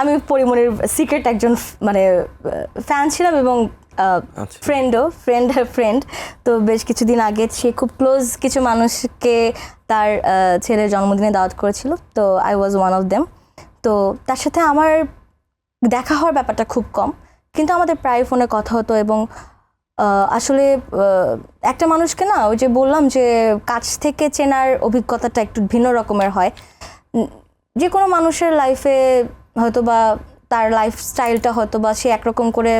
আমি পরিমণির সিক্রেট একজন ফ্যান ছিলাম এবং ফ্রেন্ড। তো বেশ কিছুদিন আগে সে খুব ক্লোজ কিছু মানুষকে তার ছেলের জন্মদিনে দাওয়াত করেছিল, তো I was one of them. তো তার সাথে আমার দেখা হওয়ার ব্যাপারটা খুব কম, কিন্তু আমাদের প্রায় ফোনে কথা হতো। এবং আসলে একটা মানুষকে না, ওই যে বললাম যে কাছ থেকে চেনার অভিজ্ঞতাটা একটু ভিন্ন রকমের হয়। যে কোনো মানুষের লাইফে হয়তো বা তার লাইফস্টাইলটা হয়তো বা সে একরকম করে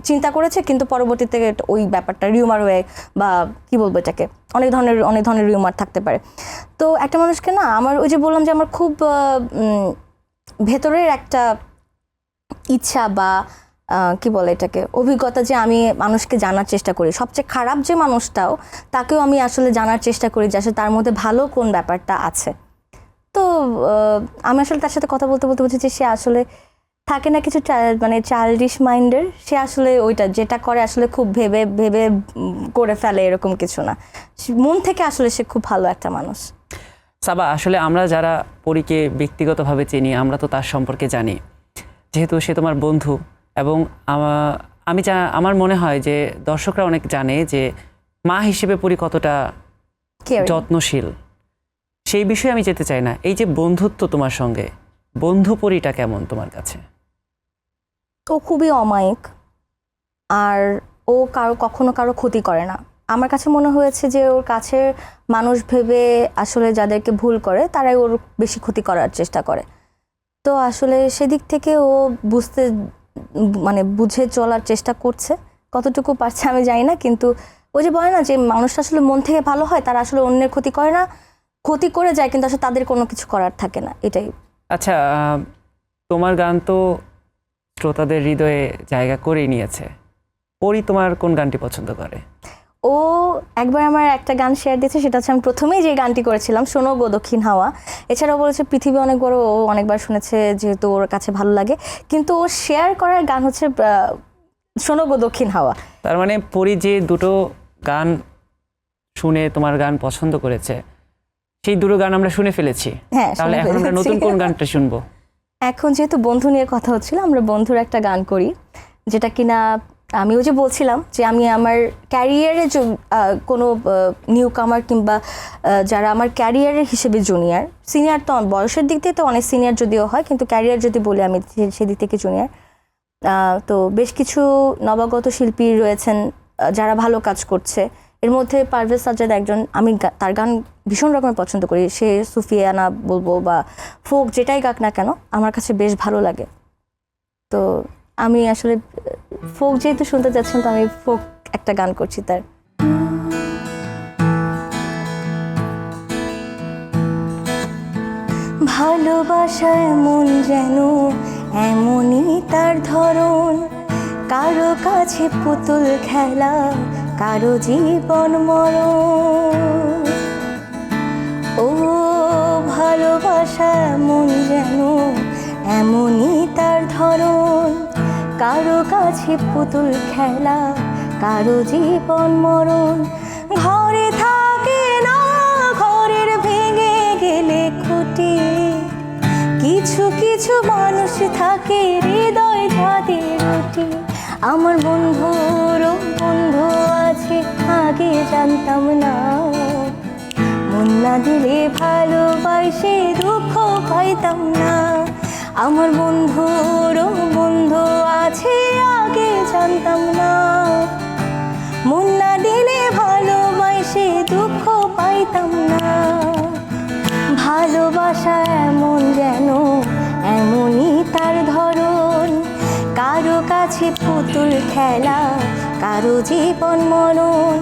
চিন্তা করেছে, কিন্তু পরবর্তীতে ওই ব্যাপারটা রিউমার হয়ে, বা কি বলবো এটাকে, অনেক ধরনের রিউমার থাকতে পারে। তো একটা মানুষকে না, আমার ওই যে বললাম যে আমার খুব ভেতরের একটা ইচ্ছা বা কি বলে এটাকে, অভিজ্ঞতা, যে আমি মানুষকে জানার চেষ্টা করি। সবচেয়ে খারাপ যে মানুষটাও, তাকেও আমি আসলে জানার চেষ্টা করি যে আসলে তার মধ্যে ভালো কোন ব্যাপারটা আছে। তো আমি আসলে তার সাথে কথা বলতে বলছি যে সে আসলে থাকে না কিছু চাইল্ডিশ মাইন্ডের, সে আসলে ওইটা যেটা করে আসলে খুব ভেবে ভেবে করে ফেলে, এরকম কিছু না, মন থেকে আসলে সে খুব ভালো একটা মানুষ। সাবা, আসলে আমরা যারা পরীকে ব্যক্তিগতভাবে চিনি, আমরা তো তার সম্পর্কে জানি, যেহেতু সে তোমার বন্ধু। এবং আমার মনে হয় যে দর্শকরা অনেক জানে যে মা হিসেবে পরী কতটা যত্নশীল। সেই বিষয়ে আমি যেতে চাই না। এই যে বন্ধুত্ব তোমার সঙ্গে, বন্ধু পরীটা কেমন তোমার কাছে? ও খুবই অমায়িক, আর ও কখনো কারো ক্ষতি করে না। আমার কাছে মনে হয়েছে যে ওর কাছের মানুষ ভেবে আসলে যাদেরকে ভুল করে তারাই ওর বেশি ক্ষতি করার চেষ্টা করে। তো আসলে সেদিক থেকে ও বুঝে চলার চেষ্টা করছে, কতটুকু পারছে আমি জানি না। কিন্তু ওই যে বলে না যে মানুষটা আসলে মন থেকে ভালো হয়, তারা আসলে অন্যের ক্ষতি করে না, ক্ষতি করে যায় কিন্তু আসলে তাদের কোনো কিছু করার থাকে না, এটাই। আচ্ছা, তোমার গান তো শ্রোতাদের হৃদয়ে জায়গা করেই নিয়েছে। পরী তোমার কোন গানটি পছন্দ করে? ও একবার আমার একটা গান শেয়ার দিয়েছে, সেটা হচ্ছে আমি প্রথমেই যে গানটি করেছিলাম, শোনো গো দক্ষিণ হাওয়া। এছাড়াও বলেছে পৃথিবী অনেক বড়, ও অনেকবার শুনেছে যেহেতু ওর কাছে ভালো লাগে। কিন্তু ও শেয়ার করার গান হচ্ছে শোনো গো দক্ষিণ হাওয়া। তার মানে পরী যে দুটো গান শুনে তোমার গান পছন্দ করেছে, সেই দুটো গান আমরা শুনে ফেলেছি। হ্যাঁ, তাহলে এখন আমরা নতুন কোন গানটা শুনবো? এখন যেহেতু বন্ধু নিয়ে কথা হচ্ছিল, আমরা বন্ধুর একটা গান করি, যেটা কিনা আমি ওই যে বলছিলাম যে আমি আমার ক্যারিয়ারে কোনো নিউ কামার কিংবা যারা আমার ক্যারিয়ারের হিসেবে জুনিয়র, সিনিয়র তো বয়সের দিক থেকে তো অনেক সিনিয়র যদিও হয়, কিন্তু ক্যারিয়ার যদি বলি আমি সেদিক থেকে জুনিয়র। তো বেশ কিছু নবাগত শিল্পী রয়েছেন যারা ভালো কাজ করছে। এর মধ্যে পারভেজ সাজ্জাদ একজন, আমি তার গান ভীষণ রকমের পছন্দ করি। সে সুফিয়ানা বলবো বা ফোক যেটাই গাক না কেন আমার কাছে বেশ ভালো লাগে। তো আমি আসলে ফোক যেহেতু শুনতে যাচ্ছেন, তো আমি ফোক একটা গান করছি তার। ভালোবাসা এমন যেন এমনই তার ধরন, কারো কাছে পুতুল খেলা, কারো জীবন মরণ। ও ভালোবাসা এমন যেন এমনই তার ধরন, কারো কাছে পুতুল খেলা, কারো জীবন মরণ। ঘরে থাকে না ঘরের ভেঙে গেলে খুঁটি, কিছু কিছু মানুষ থাকে হৃদয় যাদের রুটি। আমার বন্ধুরও বন্ধু আছে আগে জানতাম না, মন না দিলে ভালোবাসে দুঃখ পাইতাম না। আমার বন্ধুরও বন্ধু আছে আগে জানতাম না, মন না দিলে ভালোবাসে দুঃখ পাইতাম না। ভালোবাসা এমন যেন এমনই তার ধরন, কারো কাছে পুতুল খেলা, কারো জীবন মরণ।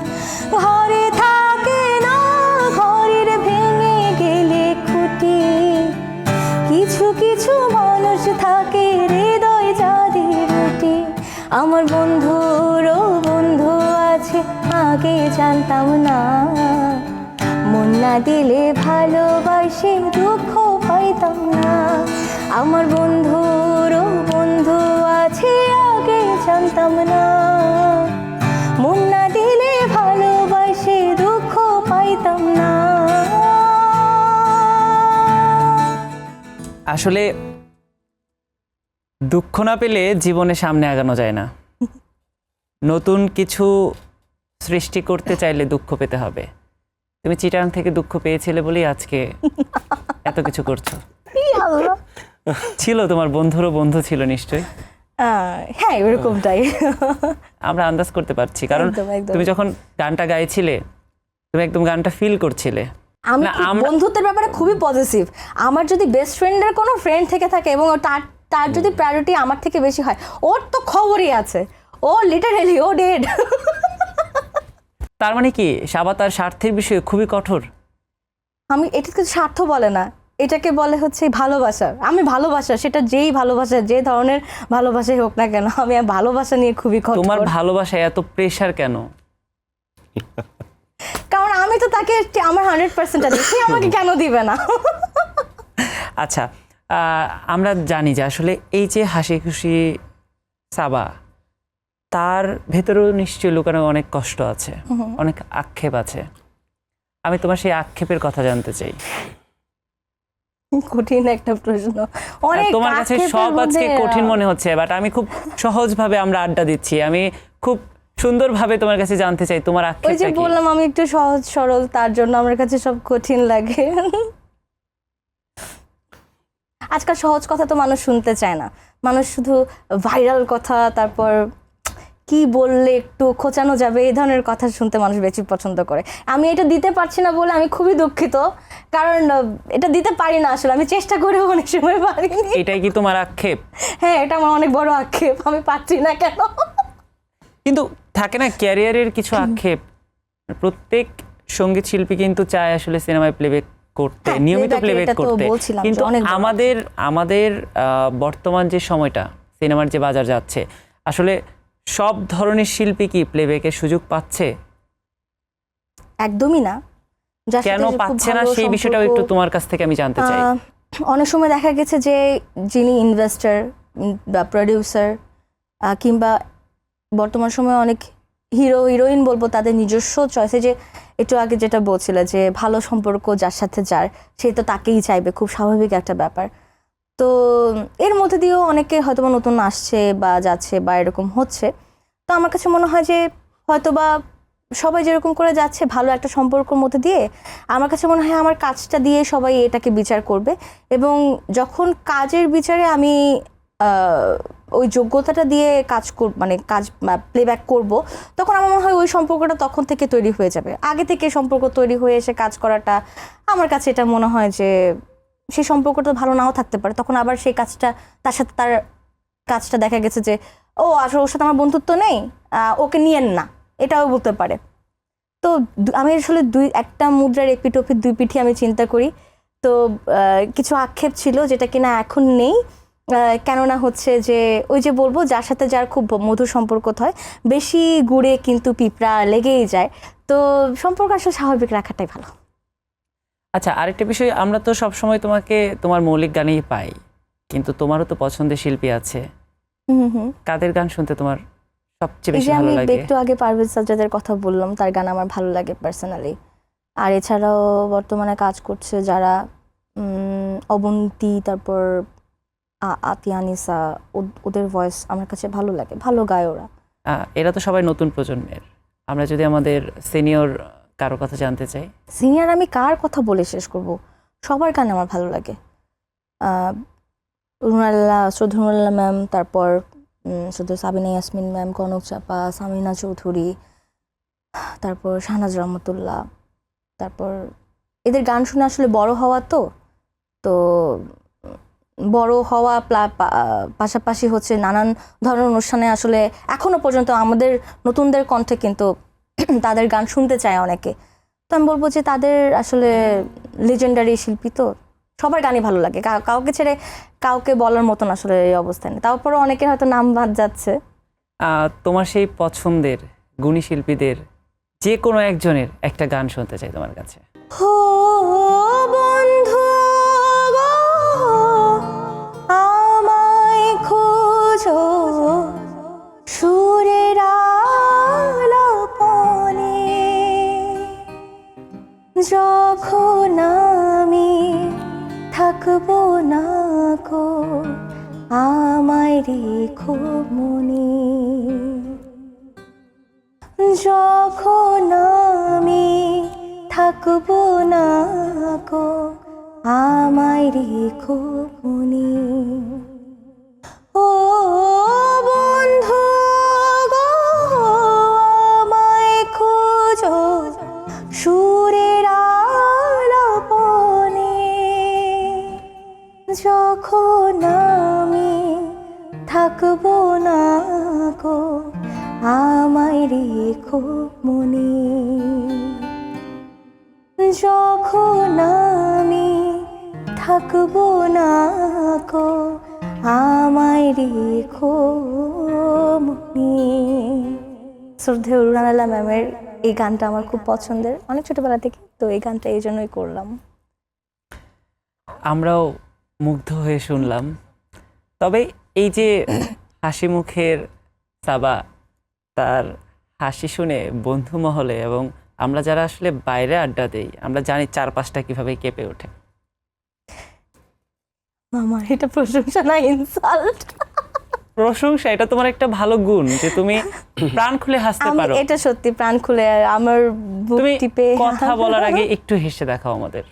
ঘরে থাকে না ঘরের ভেঙে গেলে খুঁটি, কিছু কিছু মানুষ থাকে হৃদয় যাদের রুটি। আমার বন্ধুরও বন্ধু আছে আগে জানতাম না, মন না দিলে ভালোবাসে দুঃখ পাইতাম না। আমার বন্ধুরও বন্ধু আছে আগে জানতাম না, মন না দিলে ভালোবাসে দুঃখ পাইতাম না। আসলে দুঃখ না পেলে জীবনে সামনে আগানো যায় না। নতুন কিছু সৃষ্টি করতে চাইলে দুঃখ পেতে হবে। তুমি চিটাং থেকে দুঃখ পেয়েছিলে বলেই আজকে এত কিছু করছো। ছিল তোমার বন্ধুরও বন্ধু ছিল নিশ্চয়ই। হ্যাঁ এরকমটাই আমরা আন্দাজ করতে পারছি, কারণ একদম, একদম। তুমি যখন গানটা গাইছিলে তুমি একদম গানটা ফিল করছিলে। আমি না, খুব বন্ধুত্বের ব্যাপারে খুবই পজিটিভ। আমার যদি বেস্ট ফ্রেন্ডের কোনো ফ্রেন্ড থেকে থাকে এবং তার যদি প্রায়োরিটি আমার থেকে বেশি হয়, ওর তো খবরই আছে, ও লিটারেলি ও ডেড। তার মানে কি সাবা তার স্বার্থের বিষয়ে খুবই কঠোর? আমি এটাকে স্বার্থ বলে না, এটাকে বলে হচ্ছে ভালোবাসা। আমি ভালোবাসা, সেটা যেই ভালোবাসা, যে ধরনের ভালোবাসাই হোক না কেন, আমি ভালোবাসা নিয়ে খুবই কঠোর। তোমার ভালোবাসায় এত প্রেশার কেন? কারণ আমি তো তাকে আমার 100% দিই, সে আমাকে কেন দিবে না? আচ্ছা, আমরা জানি যে আসলে এই যে হাসি খুশি সাবা, তার ভেতরেও নিশ্চয়ই লুকানো অনেক কষ্ট আছে, অনেক আক্ষেপ আছে। আমি তোমার সেই আক্ষেপের কথা জানতে চাই। কঠিন একটা প্রশ্ন, অনেক তোমার কাছে আক্ষেপের সব আজকে মধ্যে, কঠিন মনে হচ্ছে, বাট আমি খুব সহজভাবে আমরা আড্ডা দিচ্ছি, আমি খুব সুন্দরভাবে তোমার কাছে জানতে চাই তোমার ওই যে আক্ষেপটা কি। বললাম আমি একটু সহজ সরল, তার জন্য আমার কাছে সব কঠিন লাগে। আজকাল সহজ কথা তো মানুষ শুনতে চায় না, মানুষ শুধু ভাইরাল কথা, তারপর কি বললে একটু খোঁচানো যাবে এই ধরনের কথা শুনতে মানুষ বেশি পছন্দ করে। আমি এটা দিতে পারছি না বলে আমি খুবই দুঃখিত, কারণ এটা দিতে পারি না আসলে, আমি চেষ্টা করেও অনেক সময় পারিনি। এটাই কি তোমার আক্ষেপ? হ্যাঁ, এটা আমার অনেক বড় আক্ষেপ, আমি পারছি না কেন। কিন্তু থাকে না ক্যারিয়ারের কিছু আক্ষেপ, প্রত্যেক সঙ্গীত শিল্পী কিন্তু চায় আসলে সিনেমায় প্লেব্যাক করতে, হ্যাঁ, নিয়মিত playback প্লেব্যাক এটা তো করতে, বলছিলাম যে কিন্তু অনেক বড় আমাদের বর্তমান যে সময়টা, সিনেমার যে বাজার যাচ্ছে, আসলে সব ধরনের শিল্পী কি প্লেব্যাকের সুযোগ পাচ্ছে? একদমই না। যার কেন সাথে খুব পাচ্ছে না ভালো সেই বিষয়টাও সম্পর্ক, একটু তোমার কাছ থেকে আমি জানতে চাই। অনেক সময় দেখা গেছে যে যিনি ইনভেস্টর বা প্রডিউসার কিংবা বর্তমান সময়ে অনেক হিরো হিরোইন বলবো, তাদের নিজস্ব চয়েসে, যে একটু আগে যেটা বলছিল যে ভালো সম্পর্ক যার সাথে যার, সে তো তাকেই চাইবে, খুব স্বাভাবিক একটা ব্যাপার। তো এর মধ্যে দিয়েও অনেকে হয়তো নতুন আসছে বা যাচ্ছে বা এরকম হচ্ছে। তো আমার কাছে মনে হয় যে হয়তোবা সবাই যেরকম করে যাচ্ছে ভালো একটা সম্পর্কের মধ্যে দিয়ে, আমার কাছে মনে হয় আমার কাজটা দিয়ে সবাই এটাকে বিচার করবে, এবং যখন কাজের বিচারে আমি ওই যোগ্যতাটা দিয়ে কাজ মানে কাজ প্লেব্যাক করব, তখন আমার মনে হয় ওই সম্পর্কটা তখন থেকে তৈরি হয়ে যাবে। আগে থেকে সম্পর্ক তৈরি হয়ে এসে কাজ করাটা আমার কাছে এটা মনে হয় যে সেই সম্পর্কটা ভালো নাও থাকতে পারে, তখন আবার সেই কাজটা তার সাথে তার কাজটা দেখা গেছে যে ও আসলে ওর সাথে আমার বন্ধুত্ব নেই, ওকে নিয়েন না, এটাও বলতে পারে। তো আমি আসলে একটা মুদ্রার এপিটোপিট দুই পিঠি আমি চিন্তা করি। তো কিছু আক্ষেপ ছিল যেটা কিনা এখন নেই, কেননা হচ্ছে যে ওই যে বলবো যার সাথে যার খুব মধুর সম্পর্ক হয়, বেশি গুড়ে কিন্তু পিঁপড়া লেগেই যায়। তো সম্পর্ক আসলে স্বাভাবিক রাখাটাই ভালো। আচ্ছা, আরেকটা বিষয়, আমরা তো সবসময় তোমাকে তোমার মৌলিক গানেই পাই, কিন্তু তোমারও তো পছন্দের শিল্পী আছে। কাদের গান শুনতে তোমার সবচেয়ে বেশি ভালো লাগে? আমি একটু আগে পারভেজ সাজ্জাদের কথা বললাম, তার গান আমার ভালো লাগে পার্সোনালি। আর এছাড়াও বর্তমানে কাজ করছে যারা অবন্তী, তারপর আতিয়ানিসা, ওদের ভয়েস আমার কাছে ভালো লাগে, ভালো গায় ওরা। এরা তো সবাই নতুন প্রজন্মের। আমরা যদি আমাদের সিনিয়র কারো কথা জানতে চাই। সিনিয়র আমি কার কথা বলে শেষ করব, সবার গান আমার ভালো লাগে। শ্রদ্ধা ম্যাম, তারপর শুধু সাবিনা ইয়াসমিন ম্যাম, কনক চাপা, সামিনা চৌধুরী, তারপর শাহনাজ রহমতুল্লাহ, তারপর এদের গান শুনে আসলে বড় হওয়া, তো বড় হওয়া পাশাপাশি হচ্ছে নানান ধরনের অনুষ্ঠানে আসলে এখনো পর্যন্ত আমাদের নতুনদের কণ্ঠে কিন্তু তাদের গান শুনতে চায় অনেকে। তো আমি বলবো যে তাদের আসলে লেজেন্ডারি শিল্পী, তো সবার গানই ভালো লাগে, কাউকে ছেড়ে কাউকে বলার মতন আসলে এই অবস্থায় নেই। তারপরে অনেকের হয়তো নাম বাদ যাচ্ছে। তোমার সেই পছন্দের গুণী শিল্পীদের যে কোনো একজনের একটা গান শুনতে চাই তোমার কাছে। হো বন্ধু গো, আমায় খোঁজো সুরের আলাপনে, যখন আমি থাকবো না গো, আমায় রেখো মনে, যখন আমি থাকবো না গো, আমায় রেখো মনে। ও বন্ধু গো, আমায় খোঁজো সুরের আলাপনে, যখন আমি থাকবো না গো, আমায় রেখো মনে, যখন আমি থাকবো না গো, আমায় রেখো মনে। শ্রদ্ধেয় রুনালা ম্যামের এই গানটা আমার খুব পছন্দের, অনেক ছোটবেলা থেকে, তো এই গানটা এই জন্যই করলাম। আমরাও মুগ্ধ হয়ে শুনলাম। তবে এই যে হাসি মুখের সাবা, তার হাসি শুনে বন্ধু মহলে এবং আমরা যারা আসলে বাইরে আড্ডা দেই, আমরা জানি চারপাশটা কিভাবে কেঁপে ওঠে। আমার এটা প্রশংসা না, ইনসাল্ট। প্রশংসা, এটা তোমার একটা ভালো গুণ যে তুমি প্রাণ খুলে হাসতে পারো। এটা সত্যি, প্রাণ খুলে আমার বুক তুমি টিপে কথা বলার আগে একটু হেসে দেখাও আমাদের।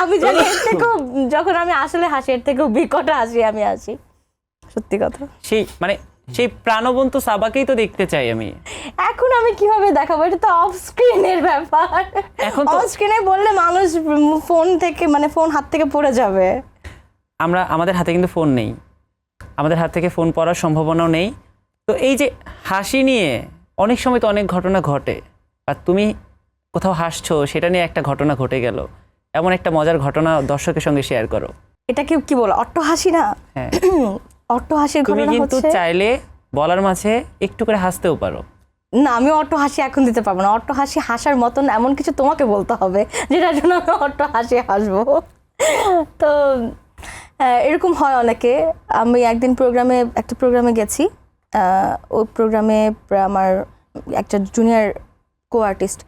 আমি জানি এর থেকেও, যখন আমি আসলে হাসি এর থেকেও বিকট হাসি আমি আসি, সত্যি কথা। সেই প্রাণবন্ত সাবাকেই তো দেখতে চাই আমি। এখন আমি কিভাবে দেখাবো, এটা তো অফ স্ক্রিনের ব্যাপার। এখন অফ স্ক্রিনে বললে মানুষ ফোন থেকে, ফোন হাত থেকে পড়ে যাবে। আমাদের হাতে কিন্তু ফোন নেই, আমাদের হাত থেকে ফোন পড়ার সম্ভাবনাও নেই। তো এই যে হাসি নিয়ে অনেক সময় তো অনেক ঘটনা ঘটে, আর তুমি কোথাও হাসছো, সেটা নিয়ে একটা ঘটনা ঘটে গেল, এমন একটা মজার ঘটনা দর্শকের সঙ্গে শেয়ার করো। এটা কি বলো, অট্ট হাসি না? হ্যাঁ, অট্ট হাসির তুমি ঘটনা কিন্তু হচ্ছে, চাইলে বলার মাঝে একটু করে হাসতেও পারো। না, আমি অট্ট হাসি এখন দিতে পারবো না। অট্ট হাসি হাসার মতন এমন কিছু তোমাকে বলতে হবে যেটার জন্য আমি অট্ট হাসি হাসবো। তো এরকম হয় অনেকে। আমি একদিন একটা প্রোগ্রামে গেছি, ওই প্রোগ্রামে আমার একটা জুনিয়র কো আর্টিস্ট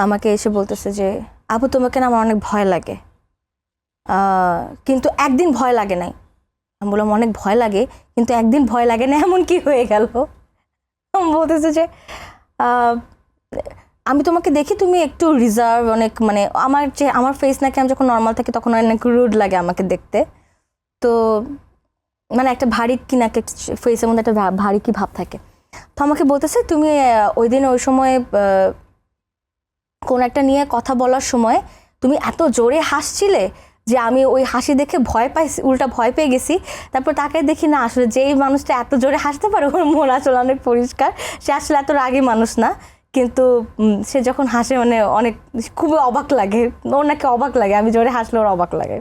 আমাকে এসে বলতেছে যে আপু তোমাকে না আমার অনেক ভয় লাগে, কিন্তু একদিন ভয় লাগে নাই, আমি বললাম অনেক ভয় লাগে, কিন্তু একদিন ভয় লাগে না এমন কি হয়ে গেল? বলতেছে যে আমি তোমাকে দেখি তুমি একটু রিজার্ভ, অনেক মানে আমার ফেস নাকি আমি যখন নর্মাল থাকি তখন অনেক রুড লাগে আমাকে দেখতে, তো মানে একটা ভারী কি না ফেসের মধ্যে একটা ভারী কি ভাব থাকে। তো আমাকে বলতেছে তুমি ওই দিন ওই সময় কোন একটা নিয়ে কথা বলার সময় তুমি এত জোরে হাসছিলে যে আমি ওই হাসি দেখে উল্টা ভয় পেয়ে গেছি। তারপর তাকে দেখি না, আসলে যেই মানুষটা এত জোরে হাসতে পারে ওর মন আসলে অনেক পরিষ্কার, সে আসলে এত রাগী মানুষ না, কিন্তু সে যখন হাসে মানে অনেক খুবই অবাক লাগে, ওর নাকি অবাক লাগে, আমি জোরে হাসলে ওর অবাক লাগে।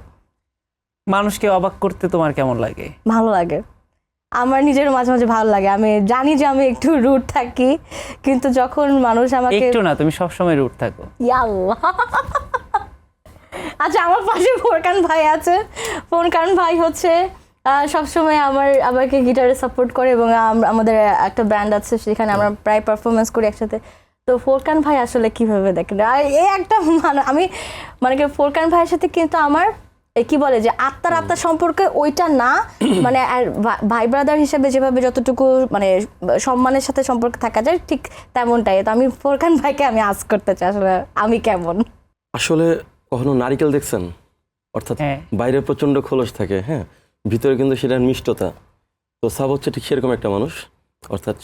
মানুষকে অবাক করতে তোমার কেমন লাগে? ভালো লাগে, আমার নিজের মাঝে মাঝে ভালো লাগে। আমি জানি যে আমি একটু রুড থাকি, কিন্তু যখন মানুষ আমাকে একটু না, তুমি সবসময় রুড থাকো। ইয়াল্লাহ। আচ্ছা, আমার পাশে ফোরকান ভাই আছে। ফোরকান ভাই হচ্ছে সবসময় আমাকে গিটারে সাপোর্ট করে, এবং আমাদের একটা ব্যান্ড আছে সেখানে আমরা প্রায় পারফরমেন্স করি একসাথে। তো ফোরকান ভাই আসলে কিভাবে দেখেন, আর এই একটা আমি মানে কি ফোরকান ভাইয়ের সাথে কিন্তু আমার কি বলে যে আত্মার সম্পর্কে ওইটা না, মানে আর ভাই ব্রাদার হিসেবে যেভাবে যতটুকু মানে সম্মানের সাথে সম্পর্ক থাকা যায় ঠিক তেমনটাই। তো আমি ফোরকান ভাইকে আমি আস্ক করতে চাই আসলে আমি কেমন। আসলে কখনো নারিকেল দেখছেন? অর্থাৎ বাইরে প্রচন্ড খোলস থাকে, হ্যাঁ, ভিতরে কিন্তু সেটার মিষ্টতা। তো সাব হচ্ছে ঠিক সেরকম একটা মানুষ। অর্থাৎ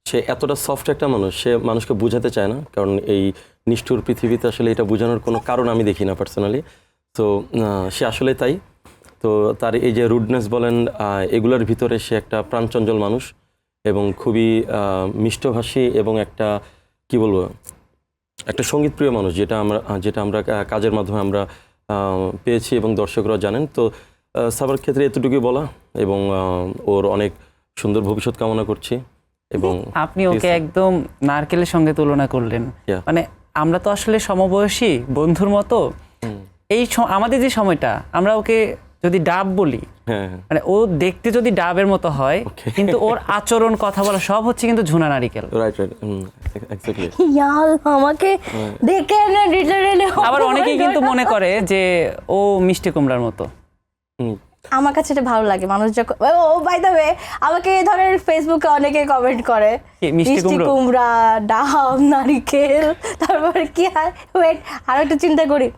সে এতটা সফট একটা মানুষ, সে মানুষকে বোঝাতে চায় না, কারণ এই নিষ্ঠুর পৃথিবীতে আসলে এটা বোঝানোর কোনো কারণ আমি দেখি না পার্সোনালি। তো সে আসলে তাই। তো তার এই যে রুডনেস বলেন, এগুলোর ভিতরে সে একটা প্রাণচঞ্চল মানুষ এবং খুবই মিষ্টভাষী এবং একটা কি বলবো, একটা সঙ্গীতপ্রিয় মানুষ, যেটা আমরা কাজের মাধ্যমে আমরা পেয়েছি এবং দর্শকরা জানেন। তো সাবার ক্ষেত্রে এতটুকুই বলা, এবং ওর অনেক সুন্দর ভবিষ্যৎ কামনা করছি। এবং আপনি ওকে একদম নারকেলের সঙ্গে তুলনা করলেন। মানে আমরা তো আসলে সমবয়সী বন্ধুর মতো। এই আমাদের যে সময়টা, আমরা ওকে যদি ডাব বলি, মানে ও দেখতে যদি ডাবের মতো হয়, কিন্তু ওর আচরণ কথা বলা সব হচ্ছে কিন্তু ঝুনা নারিকেল। আমাকে দেখে আবার অনেকেই কিন্তু মনে করে যে ও মিষ্টি কুমড়ার মতো। আমার কাছে এটা ভালো লাগে, মানুষ যখন ও বাই দ্য ওয়ে আমাকে এই ধরনের ফেসবুকে অনেকে কমেন্ট করে মিষ্টি কুমড়া, ডাব, নারিকেল, তারপরে কি হয় ওয়েট আরো একটু চিন্তা করি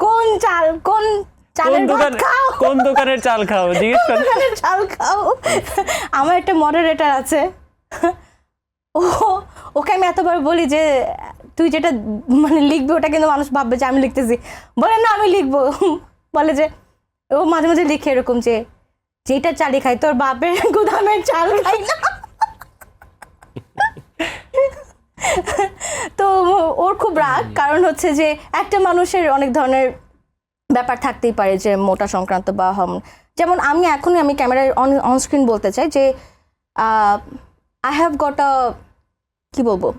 কোন দোকানের চাল খাও জিজ্ঞেস করো, চাল খাও। আমার একটা মডারেটর আছে, ওকে আমি এতবার বলি যে তুই যেটা মানে লিখবি ওটা কিন্তু মানুষ ভাববে যে আমি লিখতেছি, বলে না আমি লিখবো, বলে যে ও মাঝে মাঝে লিখে এরকম যে যেটা চালই খাই তোর বাপের গুদামের চাল খাই না। তো ওর খুব রাগ, কারণ হচ্ছে যে একটা মানুষের অনেক ধরনের ব্যাপার থাকতেই পারে, যে মোটা সংক্রান্ত বা যেমন আমি ক্যামেরায় অনস্ক্রিন বলতে চাই যে আই হ্যাভ গট আ কি বলবো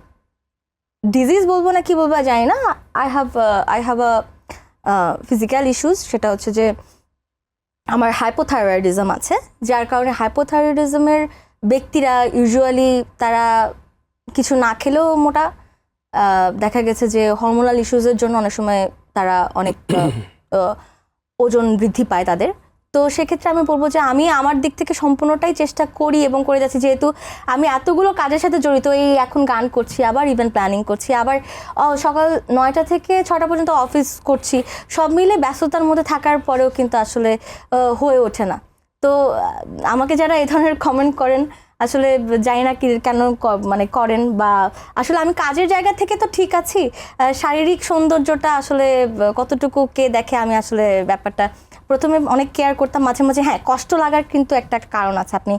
ডিজিজ বলবো না কি বলবো জানি না, I have a physical issues. সেটা হচ্ছে যে আমার হাইপোথাইরয়েডিজম আছে, যার কারণে হাইপোথাইরয়েডিজমের ব্যক্তিরা ইউজুয়ালি তারা কিছু না খেলেও মোটা, দেখা গেছে যে হরমোনাল ইস্যুজের জন্য অনেক সময় তারা অনেক ওজন বৃদ্ধি পায় তাদের। তো সেক্ষেত্রে আমি বলবো যে আমি আমার দিক থেকে সম্পূর্ণটাই চেষ্টা করি এবং করে যাচ্ছি, যেহেতু আমি এতগুলো কাজের সাথে জড়িত, এই এখন গান করছি, আবার ইভেন্ট প্ল্যানিং করছি, আবার সকাল 9টা থেকে 6টা পর্যন্ত অফিস করছি, সব মিলে ব্যস্ততার মধ্যে থাকার পরেও কিন্তু আসলে হয়ে ওঠে না। তো আমাকে যারা এই ধরনের কমেন্ট করেন আসলে জানি না কি কেন মানে করেন, বা আসলে আমি কাজের জায়গা থেকে তো ঠিক আছি, শারীরিক সৌন্দর্যটা আসলে কতটুকু কে দেখে আমি আসলে ব্যাপারটা প্রথমে অনেক কেয়ার করতাম, মাঝে মাঝে হ্যাঁ কষ্ট লাগার কিন্তু একটা কারণ আছে। আপনি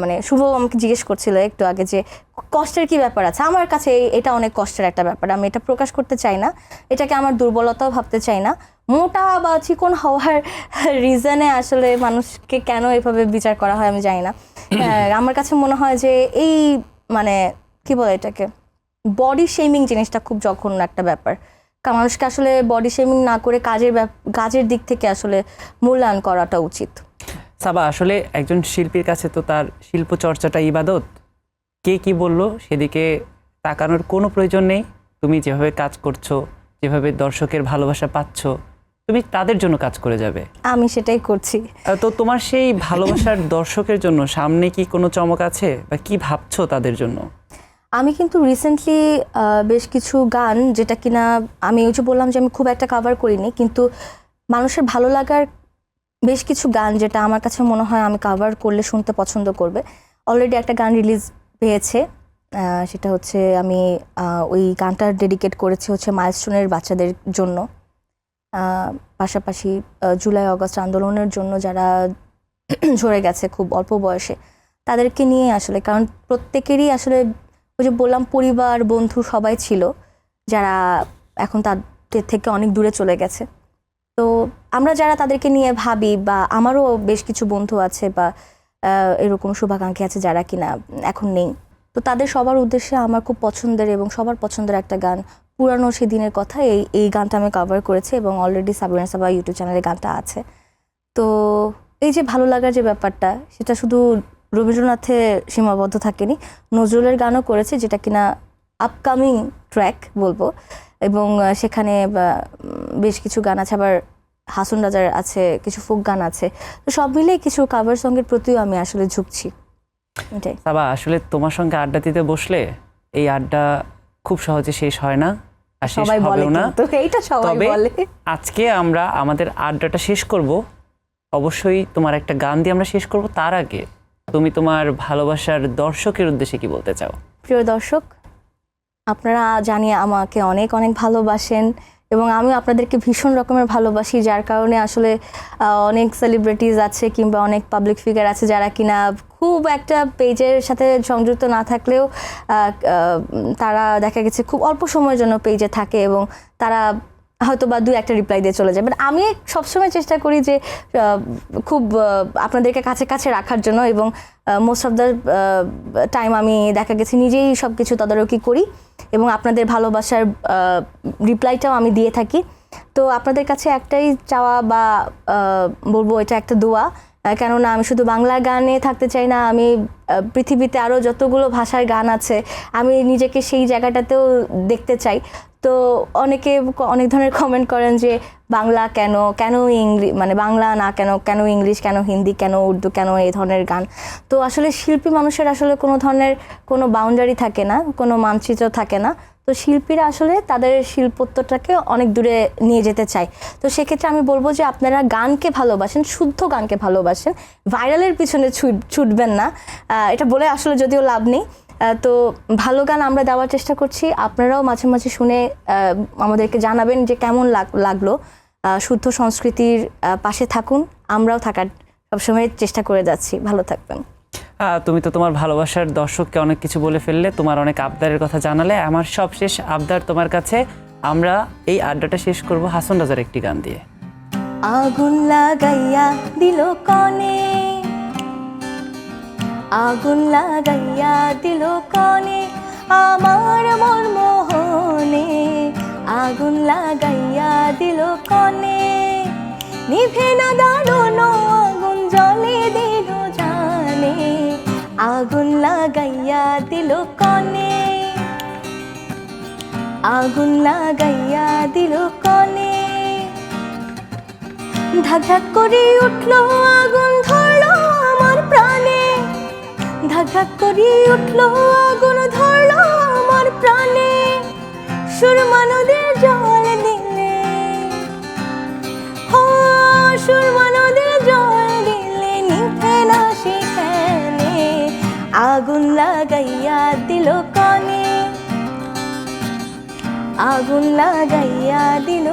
মানে শুভ আমাকে জিজ্ঞেস করছিল একটু আগে যে কষ্টের কি ব্যাপার আছে, আমার কাছে এটা অনেক কষ্টের একটা ব্যাপার, আমি এটা প্রকাশ করতে চাই না, এটাকে আমার দুর্বলতাও ভাবতে চাই না। মোটা বা চিকন হওয়ার রিজনে আসলে মানুষকে কেন এভাবে বিচার করা হয় আমি জানি না। আমার কাছে মনে হয় যে এই মানে কি বলে এটাকে বডি শেমিং জিনিসটা খুব জঘন্য একটা ব্যাপার। মানুষকে আসলে বডি শেমিং না করে কাজের দিক থেকে আসলে মূল্যায়ন করাটা উচিত। সাবা, আসলে একজন শিল্পীর কাছে তো তার শিল্প চর্চাটা ইবাদত। কে কি বললো সেদিকে তাকানোর কোনো প্রয়োজন নেই। তুমি যেভাবে কাজ করছো, যেভাবে দর্শকের ভালোবাসা পাচ্ছ, তুমি তাদের জন্য কাজ করে যাবে। আমি সেটাই করছি। তো তোমার সেই ভালোবাসার দর্শকের জন্য সামনে কি কোনো চমক আছে বা কি ভাবছো তাদের জন্য? আমি কিন্তু রিসেন্টলি বেশ কিছু গান, যেটা কিনা আমি ওই যে বললাম যে আমি খুব একটা কভার করিনি, কিন্তু মানুষের ভালো লাগার বেশ কিছু গান যেটা আমার কাছে মনে হয় আমি কভার করলে শুনতে পছন্দ করবে। অলরেডি একটা গান রিলিজ পেয়েছে, সেটা হচ্ছে আমি ওই গানটা ডেডিকেট করেছি হচ্ছে মাইলস্টোনের বাচ্চাদের জন্য, পাশাপাশি জুলাই আগস্ট আন্দোলনের জন্য যারা ঝরে গেছে খুব অল্প বয়সে, তাদেরকে নিয়ে আসলে, কারণ প্রত্যেকেরই আসলে ওই যে বললাম পরিবার বন্ধু সবাই ছিল যারা এখন তাদের থেকে অনেক দূরে চলে গেছে। তো আমরা যারা তাদেরকে নিয়ে ভাবি, বা আমারও বেশ কিছু বন্ধু আছে বা এরকম শুভাকাঙ্ক্ষী আছে যারা কিনা এখন নেই, তো তাদের সবার উদ্দেশ্যে আমার খুব পছন্দের এবং সবার পছন্দের একটা গান পুরানো সেদিনের কথা, এই গানটা আমি কভার করেছি এবং অলরেডি সাবরিনা সাবা ইউটিউব চ্যানেলে গানটা আছে। তো এই যে ভালো লাগার যে ব্যাপারটা, সেটা শুধু রবীন্দ্রনাথে সীমাবদ্ধ থাকেনি, নজরুলের গানও করেছে যেটা কিনা আপকামিং ট্র্যাক বলবো, এবং সেখানে বেশ কিছু গান আছে, আবার হাসন রাজার আছে, কিছু ফোক গান আছে। তো সব মিলিয়ে কিছু কাভার সঙ্গের প্রতিও আমি আসলে ঝুঁকছি। এটাই। সাবা, আসলে তোমার সঙ্গে আড্ডা দিতে বসলে এই আড্ডা খুব সহজে শেষ হয় না, আর শেষ সবাই বলে হবেও না। কিন্তু এইটা সবাই তবে বলে। আজকে আমরা আমাদের আড্ডাটা শেষ করব, অবশ্যই তোমার একটা গান দিয়ে আমরা শেষ করব। তার আগে তুমি তোমার ভালোবাসার দর্শকের উদ্দেশ্যে কি বলতে চাও? প্রিয় দর্শক, আপনারা জানি আমাকে অনেক অনেক ভালোবাসেন এবং আমি আপনাদেরকে ভীষণ রকমের ভালোবাসি, যার কারণে আসলে অনেক সেলিব্রিটিজ আছে কিংবা অনেক পাবলিক ফিগার আছে যারা কিনা খুব একটা পেজের সাথে সংযুক্ত না থাকলেও তারা দেখা গেছে খুব অল্প সময়ের জন্য পেজে থাকে এবং তারা হয়তো বা 2-1 রিপ্লাই দিয়ে চলে যায়। বাট আমি সবসময় চেষ্টা করি যে খুব আপনাদেরকে কাছে কাছে রাখার জন্য, এবং মোস্ট অফ দ্য টাইম আমি দেখা গেছে নিজেই সব কিছু তদারকি করি এবং আপনাদের ভালোবাসার রিপ্লাইটাও আমি দিয়ে থাকি। তো আপনাদের কাছে একটাই চাওয়া বা বলবো এটা একটা দোয়া, কেননা আমি শুধু বাংলা গানে থাকতে চাই না, আমি পৃথিবীতে আরও যতগুলো ভাষার গান আছে আমি নিজেকে সেই জায়গাটাতেও দেখতে চাই। তো অনেকে অনেক ধরনের কমেন্ট করেন যে বাংলা কেন ইংলিশ, মানে বাংলা না কেন ইংলিশ, কেন হিন্দি, কেন উর্দু, কেন এই ধরনের গান। তো আসলে শিল্পী মানুষের আসলে কোনো ধরনের কোনো বাউন্ডারি থাকে না, কোনো মানচিত্র থাকে না। তো শিল্পীরা আসলে তাদের শিল্পত্বটাকে অনেক দূরে নিয়ে যেতে চায়। তো সেক্ষেত্রে আমি বলবো যে আপনারা গানকে ভালোবাসেন, শুদ্ধ গানকে ভালোবাসেন, ভাইরালের পিছনে ছুটবেন না। এটা বলে আসলে যদিও লাভ নেই। তো ভালো গান আমরা দেওয়ার চেষ্টা করছি, আপনারাও মাঝে মাঝে শুনে আমাদেরকে জানাবেন যে কেমন লাগলো। শুদ্ধ সংস্কৃতির পাশে থাকুন, আমরাও থাকার সবসময় চেষ্টা করে যাচ্ছি। ভালো থাকবেন। তুমি তো তোমার ভালোবাসার দর্শককে অনেক কিছু বলে ফেললে, তোমার অনেক আবদারের কথা জানালে। আমার সবশেষ আবদার তোমার কাছে, আমরা এই আড্ডাটা শেষ করব হাসন রাজার একটি গান দিয়ে। আগুন লাগাইয়া দিল কনে, আগুন লাগাইয়া দিল কনে আমার মন মোহনে, আগুন লাগাইয়া দিল কনে নিভে না দাঁড়ানো আগুন জ্বলে দিল জানে, আগুন লাগাইয়া দিল কনে, আগুন লাগাইয়া দিল কনে। ধাক ধাক করে উঠলো আগুন ধরলো আমার প্রাণে, ধাক ধাক করে উঠলো আগুন ধরলো আমার প্রাণে, সুরমা নদীর জল দিলে, ও সুরমা নদীর জল দিলে নিভে না সেখানে, আগুন লাগাইয়া দিল কনে, আগুন লাগাইয়া দিল